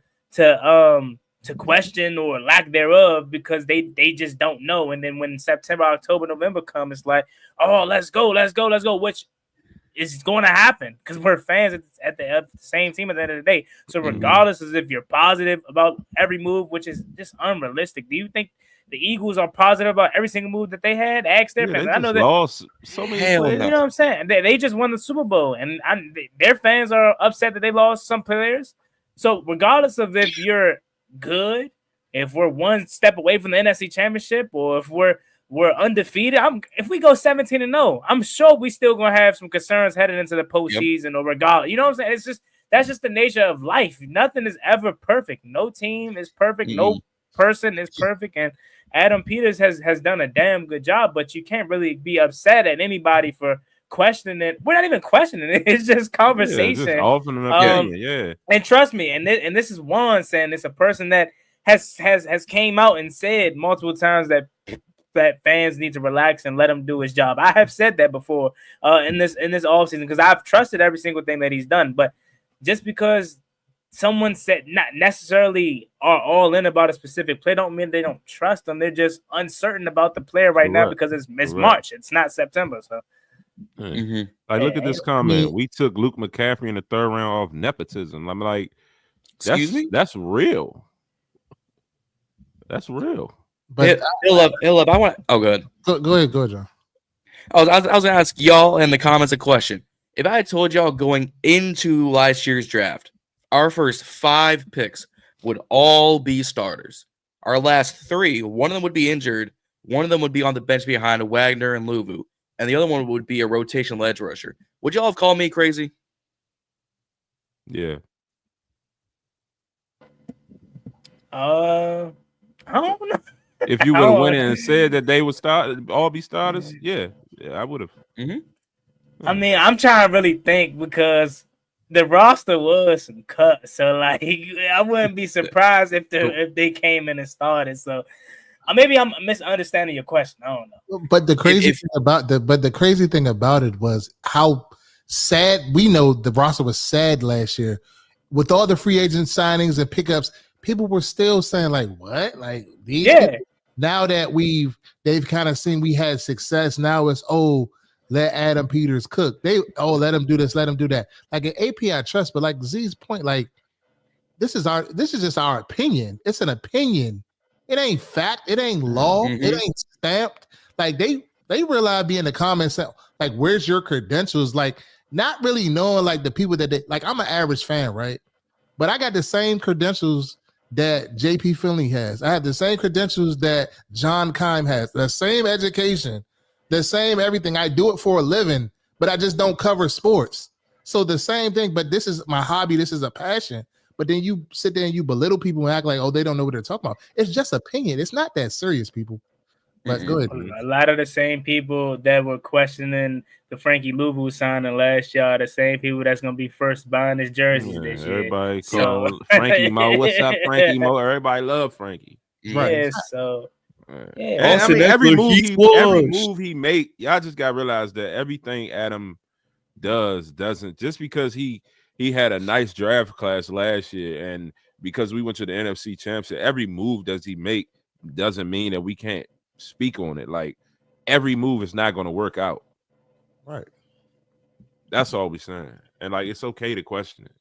question or lack thereof because they just don't know. And then when September, October, November come, it's like, oh, let's go, which is going to happen because we're fans at the same team at the end of the day. So regardless of if you're positive about every move, which is just unrealistic, do you think the Eagles are positive about every single move that they had? Ask their fans. They I know that lost so many players. you know what I'm saying? They just won the Super Bowl, and their fans are upset that they lost some players. So regardless of if you're good, if we're one step away from the NFC Championship, or if we're undefeated, if we go 17-0, I'm sure we still gonna have some concerns headed into the postseason or regardless. You know what I'm saying? That's just the nature of life. Nothing is ever perfect. No team is perfect. No person is perfect. And Adam Peters has done a damn good job, but you can't really be upset at anybody for questioning it. We're not even questioning it. It's just conversation. Just offering an opinion, And trust me, and this is Juan saying it's a person that has came out and said multiple times that fans need to relax and let him do his job. I have said that before in this offseason because I've trusted every single thing that he's done. But just because someone said not necessarily are all in about a specific play don't mean they don't trust them. They're just uncertain about the player right now because it's March. It's not September. So like, look at this comment. We took Luke McCaffrey in the 3rd round off nepotism. I'm like, that's real. That's real. But Illup, I want. Oh, good. Go ahead, John. I was gonna ask y'all in the comments a question. If I had told y'all going into last year's draft, our first 5 picks would all be starters. Our last 3, one of them would be injured, one of them would be on the bench behind Wagner and Luvu, and the other one would be a rotational edge rusher. Would y'all have called me crazy? Yeah. I don't know. If you would have went in and said that they would all be starters, yeah, I would have. I mean, I'm trying to really think because the roster was some cuts, so like I wouldn't be surprised if they came in and started. So maybe I'm misunderstanding your question. I don't know. But the crazy thing about it was how sad. We know the roster was sad last year with all the free agent signings and pickups. People were still saying like, "What? Like these?" People, now that they've kind of seen we had success. Now it's let Adam Peters cook. Let him do this, let him do that. Like an API trust, but like Z's point, like this is just our opinion. It's an opinion. It ain't fact. It ain't law. It ain't stamped. Like they realize be in the comments like, where's your credentials? Like not really knowing like the people that like. I'm an average fan, right? But I got the same credentials that JP Finley has. I have the same credentials that John Keim has. The same education, the same everything. I do it for a living, but I just don't cover sports. So the same thing, but this is my hobby. This is a passion. But then you sit there and you belittle people and act like, they don't know what they're talking about. It's just opinion. It's not that serious, people. But go ahead. A lot of the same people that were questioning the Frankie Luvu signing last year are the same people that's going to be first buying his jerseys this year. Everybody call Frankie Mo. What's up, Frankie Mo? Everybody love Frankie. Right. Yeah, so I mean, every move he make, y'all just got to realize that everything Adam doesn't just because he had a nice draft class last year and because we went to the NFC Championship, every move does he make doesn't mean that we can't speak on it. Like every move is not going to work out. Right. That's all we're saying. And like it's okay to question it.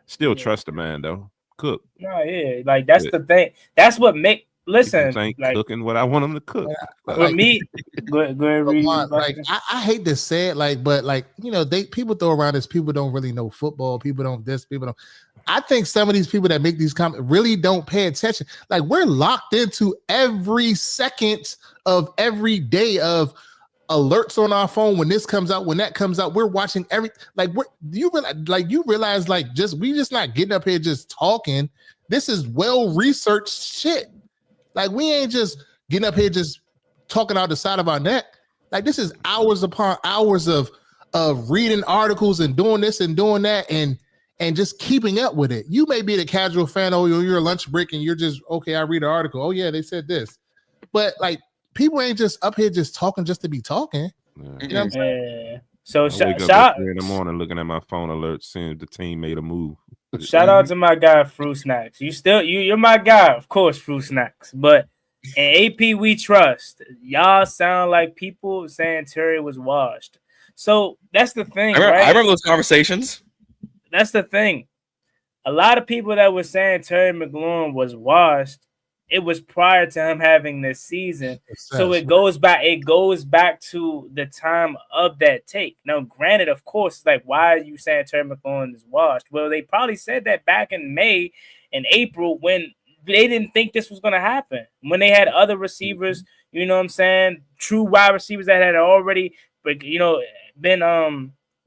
Still trust the man though. Cook. No, like that's the thing. That's what make listen. Ain't like cooking what I want him to cook. For me, go ahead, Reedie. Like I hate to say it, like, but like people throw around this. People don't really know football. People don't this. People don't. I think some of these people that make these comments really don't pay attention. Like we're locked into every second of every day of alerts on our phone when this comes out, when that comes out. We're watching like you realize like we just not getting up here just talking. This is well researched shit. Like we ain't just getting up here just talking out the side of our neck. Like this is hours upon hours of reading articles and doing this and doing that and just keeping up with it. You may be the casual fan, you're a lunch break and you're just okay. I read an article. Oh yeah, they said this, but like people ain't just up here just talking just to be talking. Yeah. You know what I'm saying? Yeah. So I wake up at 3 in the morning looking at my phone alert, seeing the team made a move. shout out to my guy Fruit Snacks. You're my guy, of course, Fruit Snacks. But in AP we trust. Y'all sound like people saying Terry was washed. So that's the thing, right? I remember those conversations. That's the thing. A lot of people that were saying Terry McLaurin was washed, it was prior to him having this season. So it goes back to the time of that take. Now, granted, of course, it's like, why are you saying Terry McLaurin is washed? Well, they probably said that back in May and April when they didn't think this was going to happen. When they had other receivers, you know what I'm saying, true wide receivers that had already,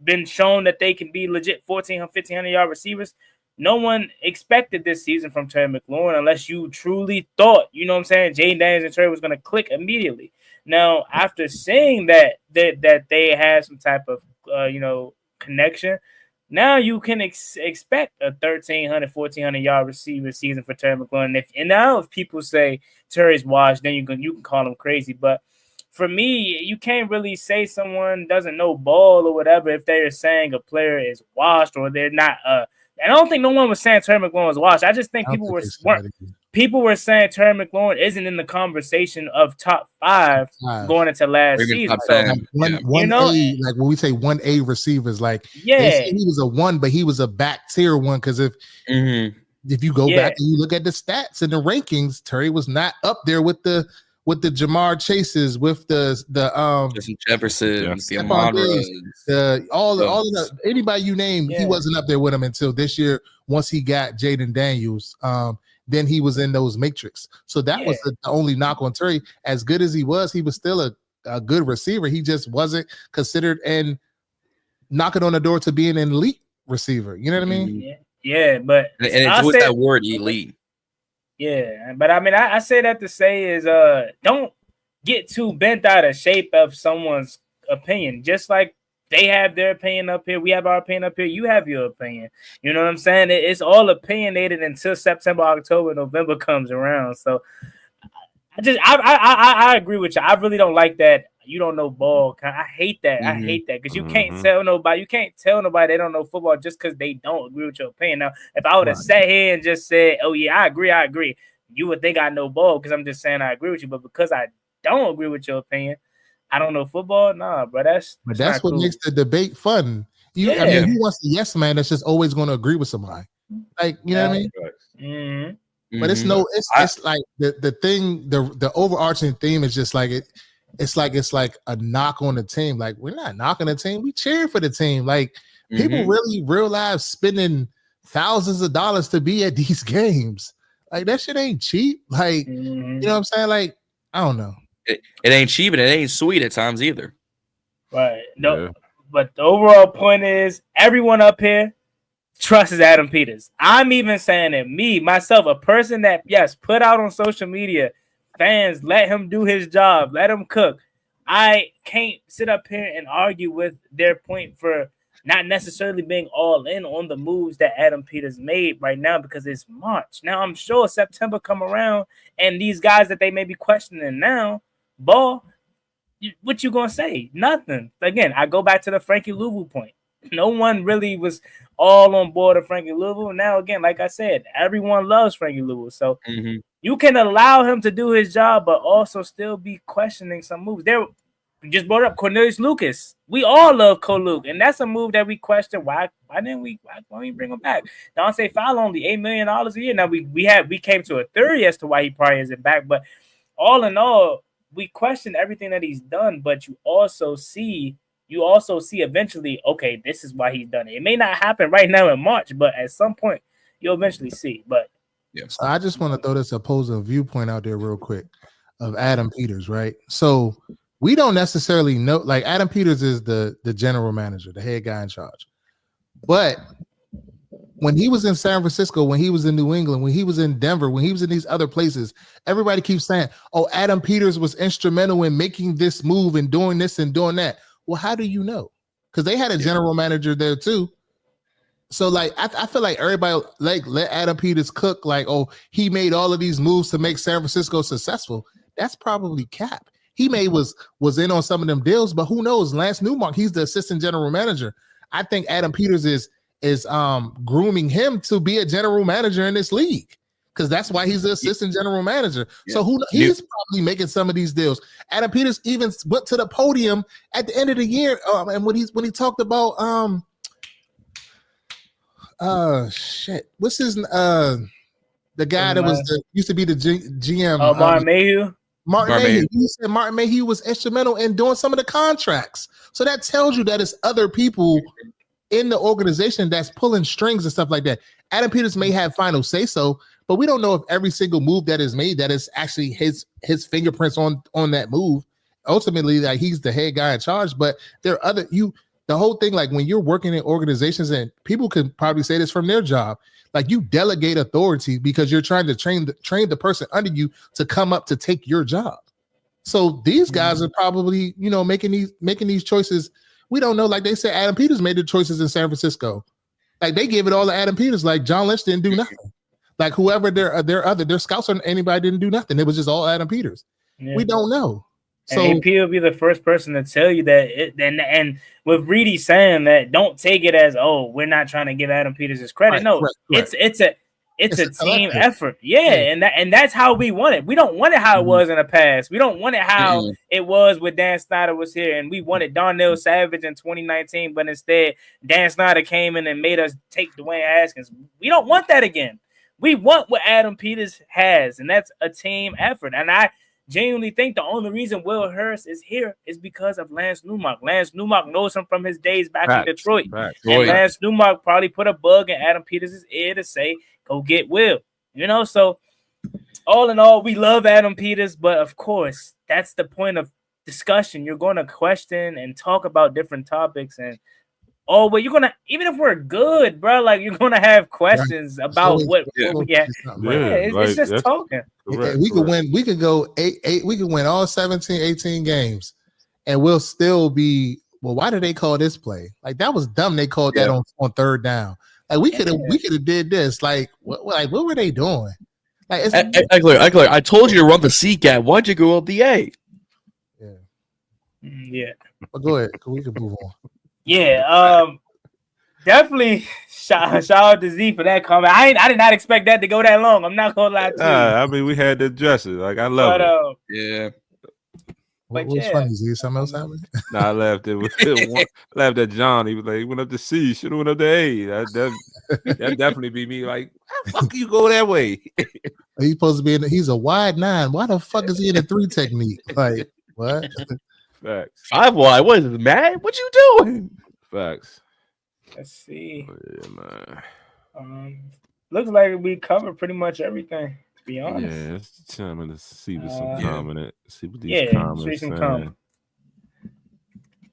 been shown that they can be legit 1,500 yard receivers. No one expected this season from Terry McLaurin unless you truly thought, you know what I'm saying, Jaden Daniels and Terry was going to click immediately. Now, after seeing that they had some type of, connection, now you can expect a 1,300, 1,400 yard receiver season for Terry McLaurin. If people say Terry's washed, then you can call him crazy. But for me, you can't really say someone doesn't know ball or whatever if they're saying a player is washed or they're not. I don't think no one was saying Terry McLaurin was washed. I just think people were saying Terry McLaurin isn't in the conversation of top five going into last season. So, like when we say 1A receivers, like he was a 1, but he was a back tier 1 because if you go back and you look at the stats and the rankings, Terry was not up there with the Jamar Chases, with the Justin Jeffersons, the Amaras, all of the anybody you name, he wasn't up there with him until this year. Once he got Jaden Daniels, then he was in those matrix. So that was the only knock on Terry. As good as he was still a good receiver. He just wasn't considered and knocking on the door to being an elite receiver. You know what I mean? Yeah, but it's with that word elite. Yeah, but I mean, I say that to say is don't get too bent out of shape of someone's opinion. Just like they have their opinion up here, we have our opinion up here, you have your opinion. You know what I'm saying? It's all opinionated until September, October, November comes around. So I agree with you. I really don't like that. You don't know ball. I hate that. I hate that because you can't tell nobody. You can't tell nobody they don't know football just because they don't agree with your opinion. Now, if I would have sat here and just said, "Oh yeah, I agree," you would think I know ball because I'm just saying I agree with you. But because I don't agree with your opinion, I don't know football. Nah, bro, that's what cool. makes the debate fun. I mean, who wants the yes man that's just always going to agree with somebody? Like, you know what I mean? But it's like the thing, the overarching theme is just like it. It's like a knock on the team. Like, we're not knocking the team. We cheer for the team. Like, people really real life spending thousands of dollars to be at these games. Like, that shit ain't cheap. Like, you know what I'm saying? Like, I don't know. It ain't cheap and it ain't sweet at times either. Right. No, but the overall point is everyone up here trusts Adam Peters. I'm even saying it. Me, myself, a person that, put out on social media, fans, let him do his job. Let him cook. I can't sit up here and argue with their point for not necessarily being all in on the moves that Adam Peters made right now because it's March. Now, I'm sure September come around and these guys that they may be questioning now, ball, what you going to say? Nothing. Again, I go back to the Frankie Louisville point. No one really was all on board of Frankie Louisville. Now, again, like I said, everyone loves Frankie Louisville. So you can allow him to do his job, but also still be questioning some moves. We just brought up Cornelius Lucas. We all love Luke, and that's a move that we question. Why didn't we bring him back? Dante Fowler only $8 million a year. Now we came to a theory as to why he probably isn't back, but all in all, we question everything that he's done. But you also see eventually, okay, this is why he's done it. It may not happen right now in March, but at some point you'll eventually see. But so I just want to throw this opposing viewpoint out there real quick of Adam Peters, right? So we don't necessarily know. Like Adam Peters is the general manager, the head guy in charge. But when he was in San Francisco, when he was in New England, when he was in Denver, when he was in these other places, everybody keeps saying, "Oh, Adam Peters was instrumental in making this move and doing this and doing that." Well, how do you know? Because they had a general manager there too. So like I feel like everybody like let Adam Peters cook, like, oh, he made all of these moves to make San Francisco successful. That's probably cap. He was in on some of them deals, but who knows? Lance Newmark, he's the assistant general manager. I think Adam Peters is grooming him to be a general manager in this league, because that's why he's the assistant general manager. Yeah. So he's probably making some of these deals. Adam Peters even went to the podium at the end of the year, and when he talked about what's his the guy that was used to be the GM, Martin Mayhew. Martin Mayhew. He said Martin Mayhew was instrumental in doing some of the contracts. So that tells you that it's other people in the organization that's pulling strings and stuff like that. Adam Peters may have final say so, but we don't know if every single move that is made that is actually his fingerprints on that move. Ultimately, like, he's the head guy in charge, but there are other the whole thing, like when you're working in organizations, and people can probably say this from their job, like you delegate authority because you're trying to train the person under you to come up to take your job. So these guys are probably, making these choices. We don't know. Like they said, Adam Peters made the choices in San Francisco. Like they gave it all to Adam Peters. Like John Lynch didn't do nothing. Like whoever their scouts or anybody didn't do nothing. It was just all Adam Peters. Yeah. We don't know. So AP will be the first person to tell you that. And with Reedie saying that, don't take it as, oh, we're not trying to give Adam Peters his credit. Right, no, right. It's a team effort. Yeah, and that's how we want it. We don't want it how it was in the past. We don't want it how it was when Dan Snyder was here, and we wanted Darnell Savage in 2019, but instead Dan Snyder came in and made us take Dwayne Haskins. We don't want that again. We want what Adam Peters has, and that's a team effort. And I genuinely think the only reason Will Hurst is here is because of Lance Newmark. Lance Newmark knows him from his days back in Detroit. And Lance Newmark probably put a bug in Adam Peters' ear to say, go get Will. So all in all, we love Adam Peters, but of course, that's the point of discussion. You're going to question and talk about different topics, and but you're gonna, even if we're good, bro, like you're gonna have questions about what we get. It's just talking. Correct, we could win. We could go 8. We could win all 17, 18 games, and we'll still be. Well, why did they call this play? Like that was dumb. They called that on third down. Like we could have did this. Like what were they doing? Like I told you to run the C gap. Why'd you go up the A? Yeah. Well, go ahead. We can move on. Yeah, definitely shout out to Z for that comment. I did not expect that to go that long. I'm not gonna lie to you. I mean, we had to address it. Like I love it. Yeah. What was funny? Z, something else happened? Nah, I laughed at John. He was like, he went up to C, should have went up to A. That definitely be me. Like, how the fuck you go that way? He's supposed to be he's a wide 9. Why the fuck is he in a 3 technique? Like, what? Facts. 5 wide. What is it, Matt? What you doing? Facts. Let's see. Oh, yeah, man. Looks like we covered pretty much everything. To be honest. Yeah, it's time to see what some comment. See what these comments saying.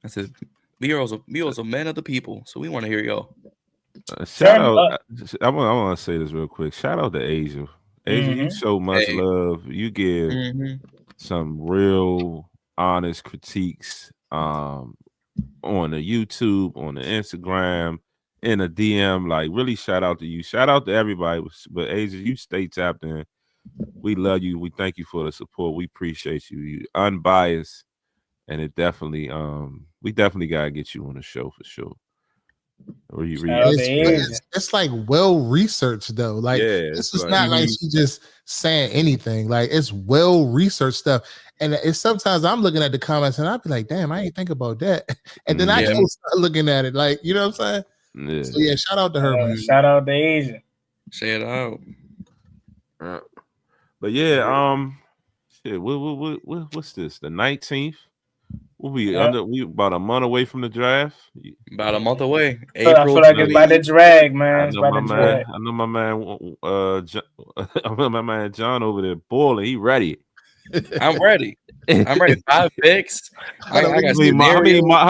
I said, we are also men of the people, so we want to hear y'all. Shout out. I want to say this real quick. Shout out to Asia. Asia, you show much love. You give some real honest critiques on the YouTube, on the Instagram, in a DM. Like, really shout out to you. Shout out to everybody. But Asia, you stay tapped in. We love you. We thank you for the support. We appreciate you. You unbiased, and it definitely we definitely gotta get you on the show for sure. Or you it's like well researched though. Like this is not like she just saying anything. Like it's well researched stuff. And it's sometimes I'm looking at the comments and I'll be like, damn, I ain't think about that. And then I go start looking at it. Like, you know what I'm saying? Yeah. So shout out to her. Man. Shout out to Asia. Say it out. But shit, what's this? The 19th? We'll be we about a month away from the draft. About a month away. April. I feel like it's by the drag, man. I know my man John over there boiling. He ready. I'm ready. I'm ready. 5 picks. I got How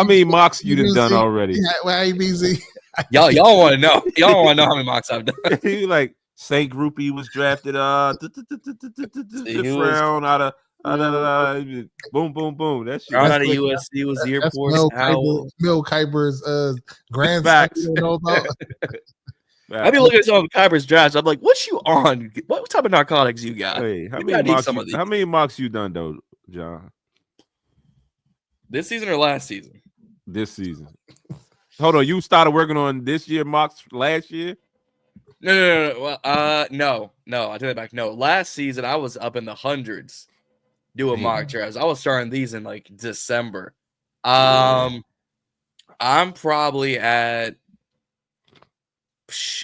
many mocks you done done already? Why ABZ? Y'all want to know? Y'all want to know how many mocks I've done? You like Saint Groupie was drafted fifth round out of boom boom boom. That shit. Out of USC was the airport. Mel Kiper's grandson. Facts. You don't know about. I be looking at some of Kyber's drafts. I'm like, what you on? What type of narcotics you got? Hey, how many mocks you done though, John? This season or last season? This season. Hold on, you started working on this year mocks last year? No. Well, no. I take that back. No, last season I was up in the hundreds doing mock drafts. I was starting these in like December. I'm probably at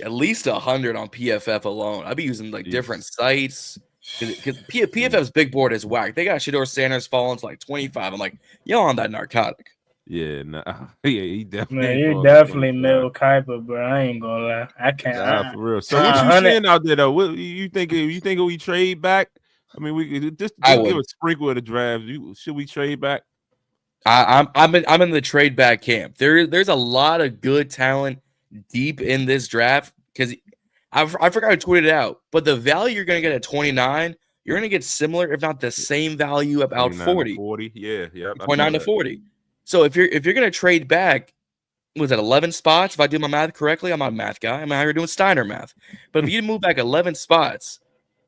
least 100 on PFF alone. I'd be using like different sites because PFF's big board is whack. They got Shador Sanders falling to like 25. I'm like, y'all on that narcotic. Yeah, nah. Yeah, he definitely. Man, you definitely Mel Kiper, bro. I ain't gonna lie. I can't. Nah, for real. So what you seeing out there though? What you think? We trade back? I mean, we just give a sprinkle of the draft. Should we trade back? I'm in the trade back camp. There's a lot of good talent deep in this draft because I forgot to tweet it out, but the value you're going to get at 29, you're going to get similar, if not the same value about 40. 40, yeah. 29 to 40. So if you're going to trade back, was it 11 spots? If I do my math correctly, I'm not a math guy. I'm out here doing Steiner math. But if you move back 11 spots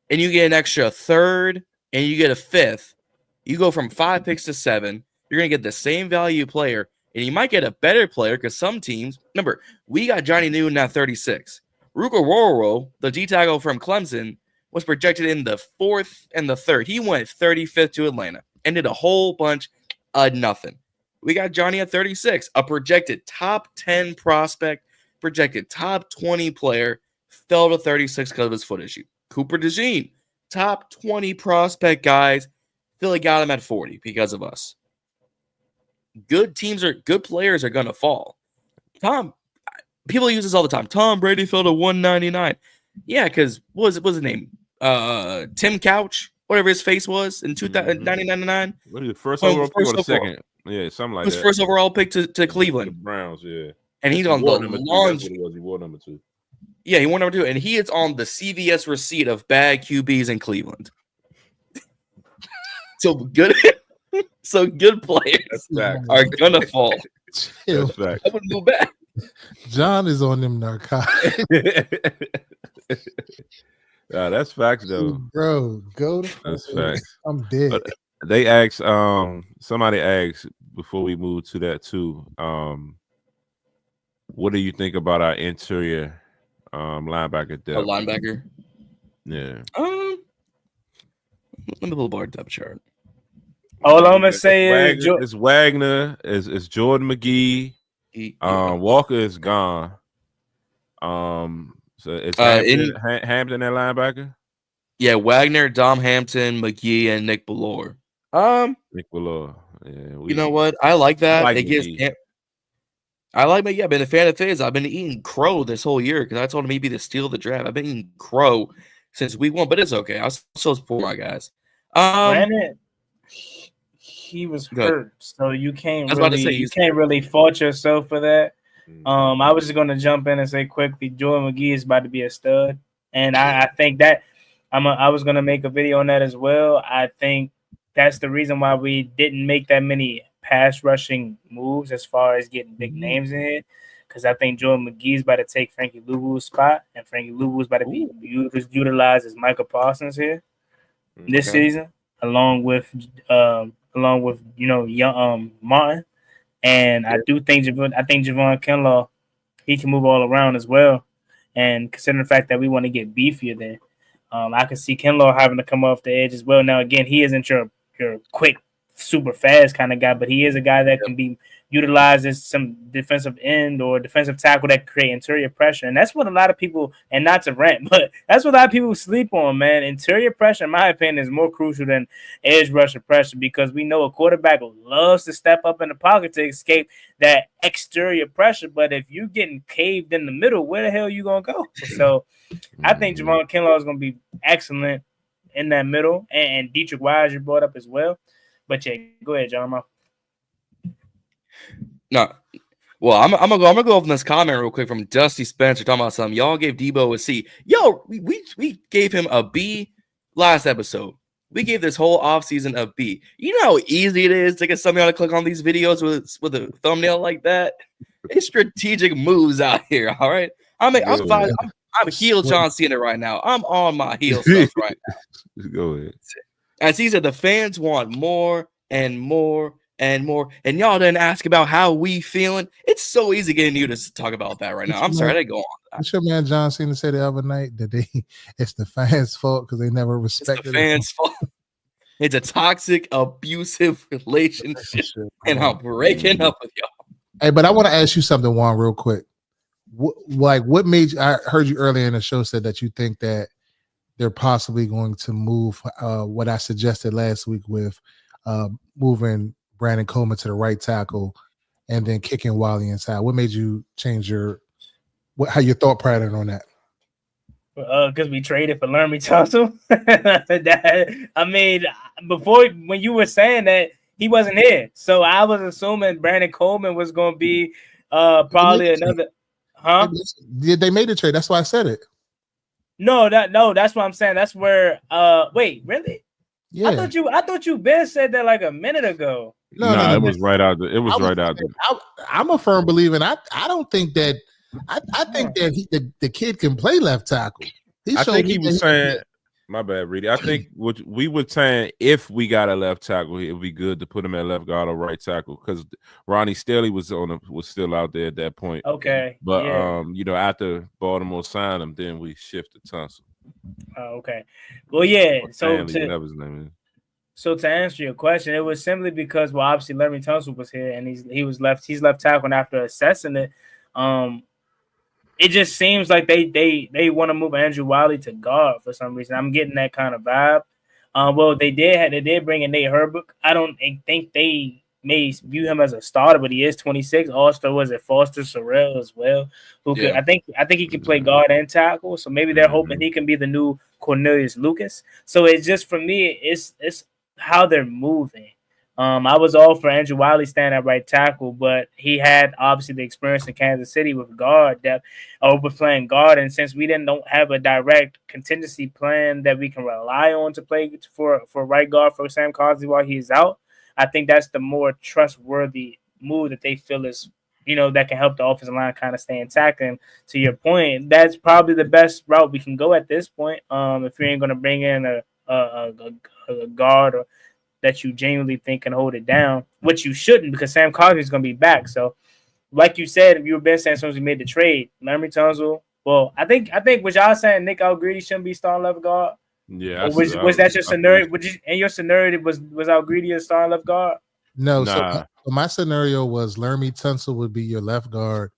and you get an extra third and you get a fifth, you go from 5 picks to 7. You're going to get the same value player. And you might get a better player because some teams, remember, we got Johnny Newton at 36. Ruka Roro, the D tackle from Clemson, was projected in the 4th and the 3rd. He went 35th to Atlanta and did a whole bunch of nothing. We got Johnny at 36, a projected top 10 prospect, projected top 20 player, fell to 36 because of his foot issue. Cooper DeJean, top 20 prospect guys, Philly got him at 40 because of us. Good players are gonna fall. People use this all the time. Tom Brady fell to 199. Yeah, because what was his name? Tim Couch, whatever his face was in 1999. What is the first overall pick or the second? Yeah, something like that. His first overall pick to Cleveland. The Browns, yeah. And he's on the long. He wore number 2. Yeah, he wore number 2, and he is on the CVS receipt of bad QBs in Cleveland. So good. So good players are gonna fall. That's fact. I wouldn't go back. John is on them narcotics. That's facts though. Bro, go to that's facts. I'm dead. But they asked, somebody asked before we move to that too. What do you think about our interior linebacker depth? A linebacker? Yeah. Let me pull the bar depth chart. All I'm gonna say is Wagner, is Jordan McGee. Walker is gone. So it's Hampton that linebacker. Yeah, Wagner, Dom Hampton, McGee, and Nick Ballore. Nick Ballore. Yeah, you know what? I like that. It gives. I like McGee. I've been a fan of his. I've been eating crow this whole year because I told him he'd be the steal of the draft. I've been eating crow since week 1, but it's okay. I'll still support my guys. Granted, he was hurt, so you can't really fault yourself for that. I was just gonna jump in and say quickly, Jordan McGee is about to be a stud, and I think that I was gonna make a video on that as well. I think that's the reason why we didn't make that many pass rushing moves as far as getting big names in it, because I think Jordan McGee is about to take Frankie Louvu's spot, and Frankie Louvu is about to be utilized as Michael Parsons here this season, along with young Martin. And I think Javon Kinlaw, he can move all around as well. And considering the fact that we want to get beefier there, I can see Kinlaw having to come off the edge as well. Now, again, he isn't your quick, super fast kind of guy, but he is a guy that can be utilized as some defensive end or defensive tackle that create interior pressure. And that's what a lot of people, and not to rant, but that's what a lot of people sleep on, man. Interior pressure, in my opinion, is more crucial than edge rusher pressure, because we know a quarterback loves to step up in the pocket to escape that exterior pressure. But if you're getting caved in the middle, where the hell are you going to go? So I think Javon Kinlaw is going to be excellent in that middle, and Dietrich Wise you brought up as well. But yeah, go ahead, John. No. Well, I'm gonna go off this comment real quick from Dusty Spencer talking about something. Y'all gave Deebo a C. Yo, we gave him a B last episode. We gave this whole offseason a B. You know how easy it is to get somebody to click on these videos with a thumbnail like that? It's strategic moves out here, all right? I'm heel John Cena right now. I'm on my heel stuff right now. Go ahead. As he said, the fans want more and more and more. And y'all didn't ask about how we feeling. It's so easy getting you to talk about that right now. I'm sorry, I didn't go on. What's your man John Cena said the other night that it's the fans' fault because they never respected it's the fans' fault. It's a toxic, abusive relationship, and I'm breaking up with y'all. Hey, but I want to ask you something, Juan, real quick. What made you? I heard you earlier in the show said that you think that they're possibly going to move what I suggested last week with moving Brandon Coleman to the right tackle and then kicking Wally inside. What made you change how your thought pattern on that? Because we traded for Laramie Tunsil. I mean, before when you were saying that, he wasn't here, so I was assuming Brandon Coleman was going to be probably another. Huh? They made the trade. That's why I said it. No, that's what I'm saying. That's where. Wait, really? Yeah. I thought you Ben said that like a minute ago. No, it was right out there. It was right out there. I'm a firm believer. I don't think that. I think that the kid can play left tackle. I think he was saying, my bad, Reedie. I think what we were saying, if we got a left tackle, it would be good to put him at left guard or right tackle because Ronnie Staley was still out there at that point. Okay, but after Baltimore signed him, then we shifted Tunsil. Oh, okay. Well, yeah. So whatever his name is. So to answer your question, it was simply because obviously Laramie Tunsil was here and he's left tackle, and after assessing it, it just seems like they want to move Andrew Wiley to guard for some reason. I'm getting that kind of vibe. Well, they did bring in Nate Herbert. I don't think they may view him as a starter, but he is 26. Also, was it Foster Sorrell as well? I think he can play guard and tackle. So maybe they're hoping he can be the new Cornelius Lucas. So it's just for me, it's how they're moving. I was all for Andrew Wiley staying at right tackle, but he had obviously the experience in Kansas City with guard depth or with playing guard. And since we don't have a direct contingency plan that we can rely on to play for right guard for Sam Cosby while he's out, I think that's the more trustworthy move that they feel is, that can help the offensive line kind of stay intact. And to your point, that's probably the best route we can go at this point. If you ain't going to bring in a guard or that you genuinely think can hold it down, which you shouldn't because Sam Cosby is going to be back. So, like you said, if you were Ben saying as soon as we made the trade, Laramie Tunsil. Well, I think what y'all saying, Nick Algreedy shouldn't be starting left guard. Yeah, was that your scenario? In your scenario, was Algreedy a starting left guard? No. Nah. So my senorio was Laramie Tunsil would be your left guard,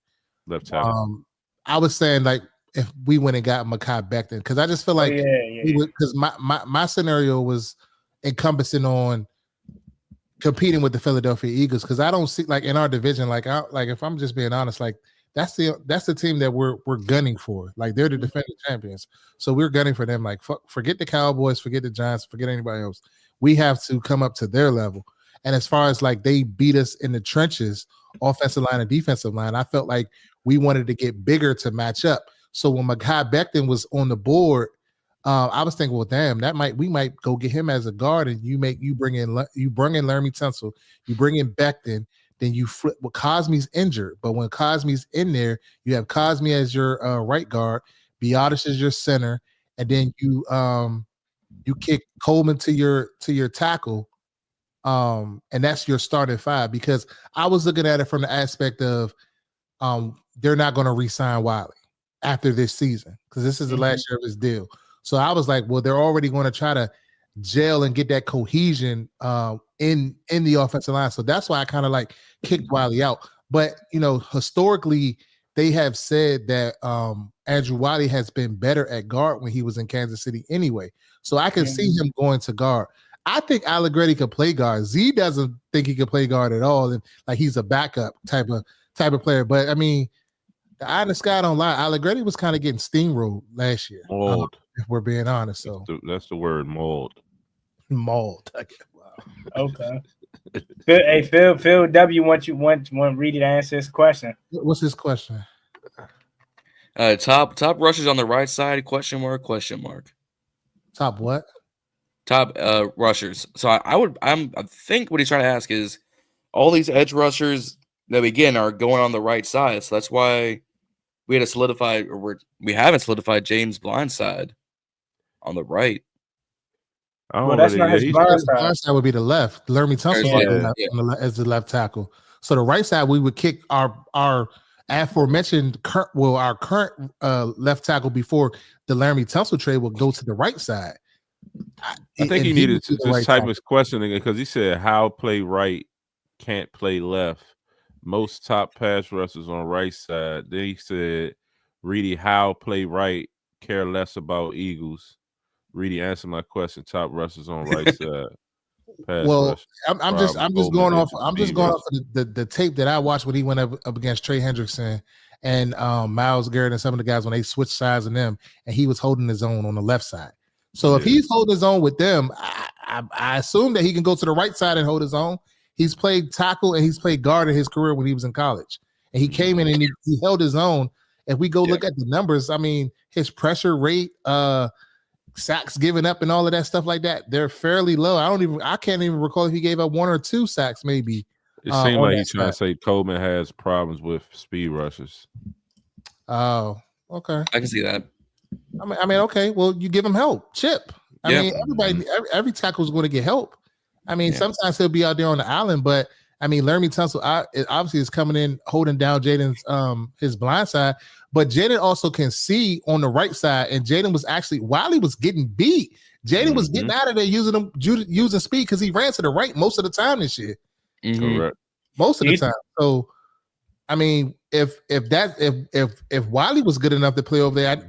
left tackle. I was saying like if we went and got Mekhi Becton because I just feel like because my scenario was encompassing on competing with the Philadelphia Eagles because I don't see like in our division like if I'm just being honest like that's the team that we're gunning for, like they're the defending champions, so we're gunning for them. Like forget the Cowboys, forget the Giants, forget anybody else. We have to come up to their level. And as far as like they beat us in the trenches, offensive line and defensive line, I felt like we wanted to get bigger to match up. So when Mekhi Becton was on the board, I was thinking, well, damn, we might go get him as a guard, and you bring in Laramie Tunsil, you bring in Becton, then you flip. Well, Cosme's injured, but when Cosme's in there, you have Cosme as your right guard, Biotis is your center, and then you kick Coleman to your tackle, and that's your starting five. Because I was looking at it from the aspect of they're not going to re-sign Wiley after this season because this is the last year of his deal. So I was like, well, they're already going to try to gel and get that cohesion in the offensive line. So that's why I kind of like kicked Wiley out. But, historically, they have said that Andrew Wiley has been better at guard when he was in Kansas City anyway. So I can see him going to guard. I think Allegretti could play guard. Z doesn't think he could play guard at all. And like he's a backup type of player. But I mean, the eye in the sky don't lie. Allegretti was kind of getting steamrolled last year. if we're being honest. So That's the word, mold. mold. Wow. Okay. Phil W. want Reedie to answer this question. What's his question? Top rushers on the right side? Question mark? Top what? Top rushers. So I think what he's trying to ask is all these edge rushers that again are going on the right side. So that's why we had to solidify, or we haven't solidified James' blind side on the right. Well, that's not his blind side. Blind side would be the left. Lermy Tunsil as the left tackle. So the right side, we would kick our aforementioned our current left tackle before the Lermy Tunsil trade will go to the right side. I think he needed to just type his question again because he said how play right can't play left. Most top pass rushers on right side. Then he said, Reedie, how play right, care less about Eagles. Reedie, answer my question. Top rushers on right side. Well, I'm just going off of the tape that I watched when he went up against Trey Hendrickson and Myles Garrett and some of the guys when they switched sides on them, and he was holding his own on the left side. So if he's holding his own with them, I assume that he can go to the right side and hold his own. He's played tackle and he's played guard in his career when he was in college. And he came in and he held his own. If we go look at the numbers, I mean, his pressure rate, sacks given up and all of that stuff like that, they're fairly low. I can't even recall if he gave up 1 or 2 sacks, maybe. It seemed like he's trying to say Coleman has problems with speed rushers. Oh, okay. I can see that. I mean, okay. Well, you give him help. Chip. I mean, every tackle is going to get help. I mean, sometimes he'll be out there on the island, but I mean, Lermy Tunsil obviously is coming in, holding down Jaden's his blind side, but Jaden also can see on the right side. And Jaden was actually, while he was getting beat, Jaden was getting out of there using speed because he ran to the right most of the time this year. Correct. Most of the time. So, I mean, if Wiley was good enough to play over there,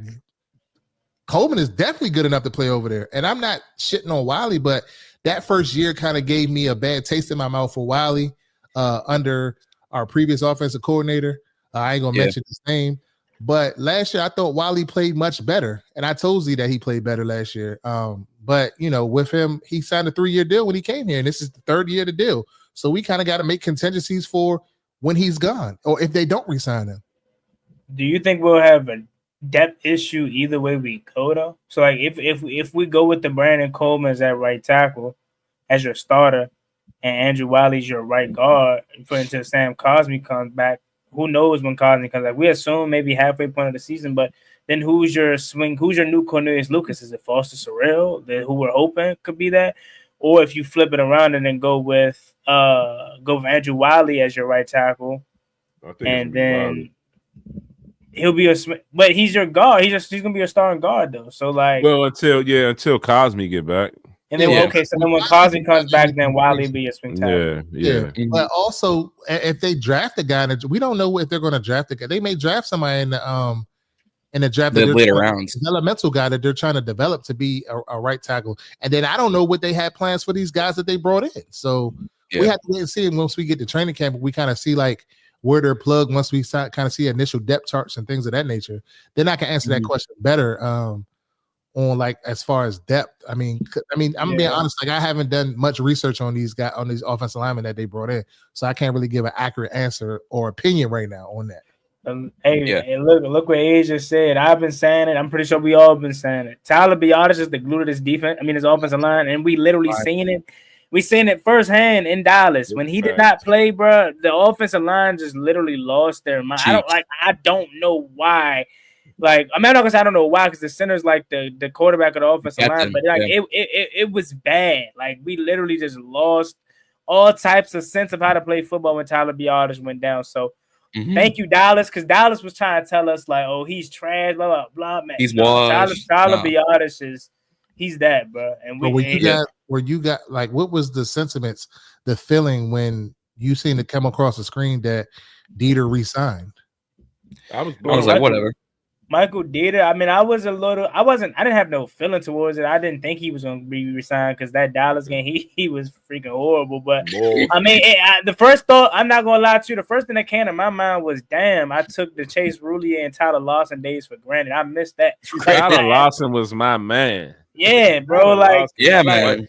Coleman is definitely good enough to play over there. And I'm not shitting on Wiley, but that first year kind of gave me a bad taste in my mouth for Wiley under our previous offensive coordinator. I ain't gonna mention his name, but last year I thought Wiley played much better, and I told Z that he played better last year. But you know, with him, he signed a 3-year deal when he came here, and this is the 3rd year of the deal. So we kind of got to make contingencies for when he's gone, or if they don't re-sign him. Do you think we'll have a depth issue either way we go though? So like if we go with the Brandon Coleman as that right tackle as your starter and Andrew Wiley's your right guard, put until Sam Cosmi comes back, who knows when Cosmi comes back? We assume maybe halfway point of the season, but then who's your new Cornelius Lucas? Is it Foster Sorrell, who we're hoping could be that? Or if you flip it around and then go with Andrew Wiley as your right tackle, and then he'll be but he's your guard. He's gonna be a starting guard though. So like, until Cosmi get back. And then so then when Cosmi comes back, then Wiley be a swing tackle. Yeah. But also, if they draft a guy, we don't know if they're going to draft a guy. They may draft somebody in the draft, the later rounds, developmental guy that they're trying to develop to be a right tackle. And then I don't know what they had plans for these guys that they brought in. So we have to wait and see. And once we get to training camp, we kind of see like where they're plugged. Once we kind of see initial depth charts and things of that nature, then I can answer that question better. On like as far as depth, I mean, I'm being honest. Like I haven't done much research on these guys, on these offensive linemen that they brought in, so I can't really give an accurate answer or opinion right now on that. Hey, look what Age just said. I've been saying it. I'm pretty sure we all been saying it. Tyler Biadasz is the glue to this defense. I mean, his offensive line, and we literally seen it. We seen it firsthand in Dallas when he did not play, bro. The offensive line just literally lost their mind. I don't know why. Like, I'm not gonna say I don't know why, because the center's like the quarterback of the offensive line, but like it was bad. Like we literally just lost all types of sense of how to play football when Tyler Biadasz went down. So thank you, Dallas, because Dallas was trying to tell us like, oh, he's trash, blah blah blah. Man, he's washed. Tyler Biadasz he's that, bro. And where you got like, what was the sentiments, the feeling when you seen it come across the screen that Dieter re-signed? I was like, whatever. Michael Dieter. I mean, I didn't have no feeling towards it. I didn't think he was going to be resigned because that Dallas game, he was freaking horrible. But I mean, the first thought, I'm not going to lie to you, the first thing that came to my mind was, damn, I took the Chase Roulier and Tyler Lawson days for granted. I missed that. Tyler Lawson was my man. Yeah, bro. Like, yeah, man.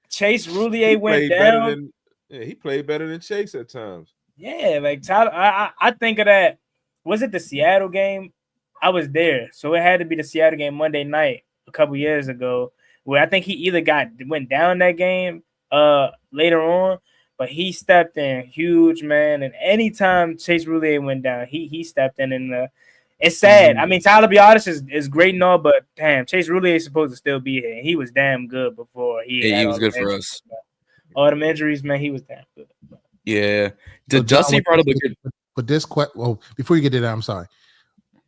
Chase Roulier went down. He played better than Chase at times. Yeah, like Tyler. I think of that. Was it the Seattle game? I was there, so it had to be the Seattle game Monday night a couple years ago, where I think he either went down that game later on, but he stepped in huge, man. And anytime Chase Roulier went down, he stepped in. And it's sad. I mean, Tyler Biotis is great and all, but damn, Chase Roulier is supposed to still be here. He was damn good before he was good for us. All them injuries, man, he was damn good. Yeah, Dusty brought up a good. But this question, well, before you get to that, I'm sorry.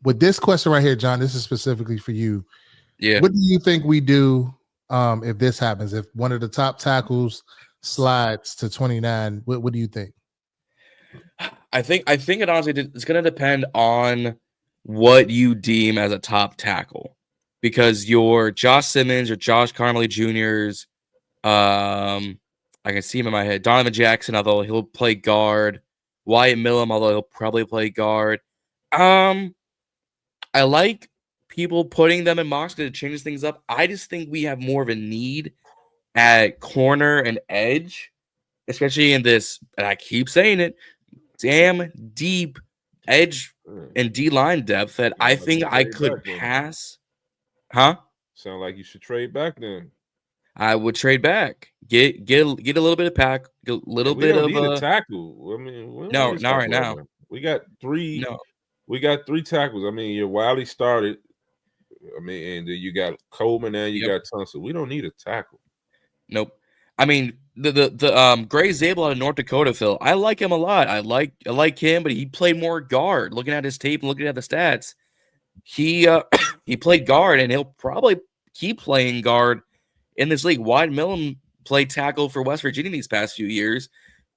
With this question right here, John, this is specifically for you. Yeah. What do you think we do if this happens? If one of the top tackles slides to 29, what do you think? I think it honestly it's going to depend on what you deem as a top tackle, because your Josh Simmons or Josh Carmely Jr.'s, I can see him in my head. Donovan Jackson, although he'll play guard. Wyatt Millum, although he'll probably play guard. I like people putting them in mocks because it changes things up. I just think we have more of a need at corner and edge, especially in this, and I keep saying it, damn deep edge and D-line depth that I think I could pass. Huh? Sound like you should trade back then. I would trade back. Get a little bit of pack, a little bit of a tackle. I mean, no, not right now. We got three. No. We got three tackles. I mean, your Wiley started. I mean, and then you got Coleman and you got Tunsil. We don't need a tackle. Nope. I mean, the Gray Zabel out of North Dakota, Phil. I like him a lot. I like him, but he played more guard. Looking at his tape and looking at the stats, he played guard, and he'll probably keep playing guard in this league. Wyatt Millum played tackle for West Virginia these past few years,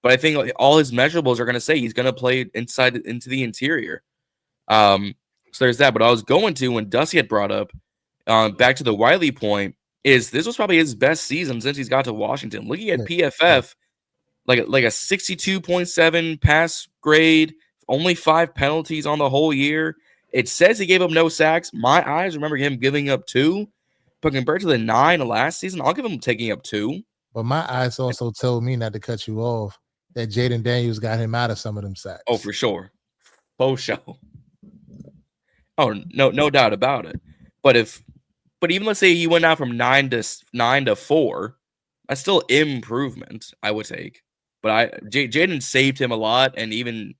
but I think all his measurables are going to say he's going to play into the interior. So there's that. But I was going to, when Dusty had brought up, back to the Wiley point, is this was probably his best season since he's got to Washington. Looking at PFF, like a 62.7 pass grade, only 5 penalties on the whole year. It says he gave up no sacks. My eyes remember him giving up 2, but compared to the 9 of last season, I'll give him taking up 2. But my eyes also told me, not to cut you off, that Jaden Daniels got him out of some of them sacks. Oh, for sure. Faux show. Oh, no doubt about it. But even let's say he went out from 9 to 4, that's still improvement, I would take. But Jaden saved him a lot, and even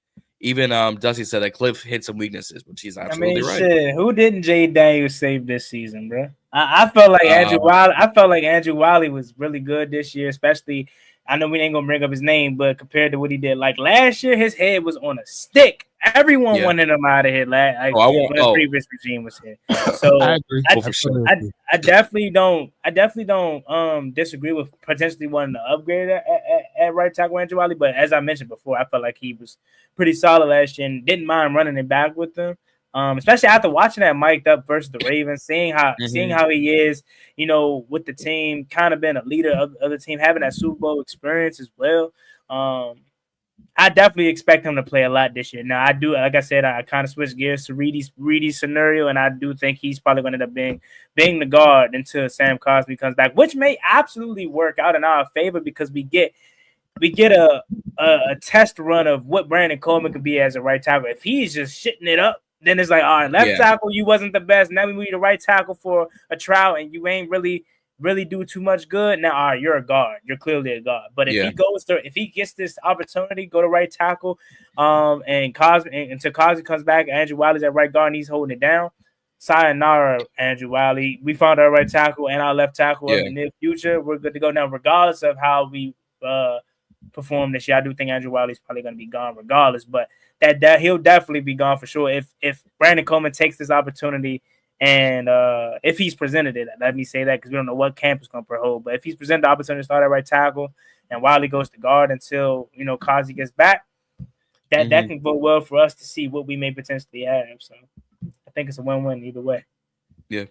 Dusty said that Cliff hit some weaknesses, which he's absolutely right. Shit, who didn't Jaden Daniels save this season, bro? I felt like Andrew Wiley. I felt like Andrew Wiley was really good this year, especially. I know we ain't gonna bring up his name, but compared to what he did, like last year, his head was on a stick. Everyone wanted him out of here. The previous regime was here. So I agree. I definitely don't disagree with potentially wanting to upgrade at right tackle Andrew Wiley. But as I mentioned before, I felt like he was pretty solid last year and didn't mind running it back with them. Especially after watching that mic'd up versus the Ravens, seeing how he is, with the team, kind of been a leader of the team, having that Super Bowl experience as well. I definitely expect him to play a lot this year. Now, I do, like I said, I kind of switched gears to Reedie's scenario, and I do think he's probably going to end up being the guard until Sam Cosmi comes back, which may absolutely work out in our favor because we get a test run of what Brandon Coleman could be as a right tackle. If he's just shitting it up, then it's like, all right, left tackle, you wasn't the best. Now we need a right tackle for a trial, and you ain't really do too much good. Now, all right, you're a guard. You're clearly a guard. But if he gets this opportunity, go to right tackle, and until Cosby comes back, Andrew Wiley's at right guard and he's holding it down. Sayonara, Andrew Wiley. We found our right tackle and our left tackle in the near future. We're good to go now, regardless of how we perform this year. I do think Andrew Wiley's probably going to be gone regardless, but that he'll definitely be gone for sure if Brandon Coleman takes this opportunity and if he's presented it. Let me say that because we don't know what camp is going to hold, but if he's presented the opportunity to start at right tackle and Wiley goes to guard until Kazi gets back, that can go well for us to see what we may potentially have. So I think it's a win-win either way. Yeah.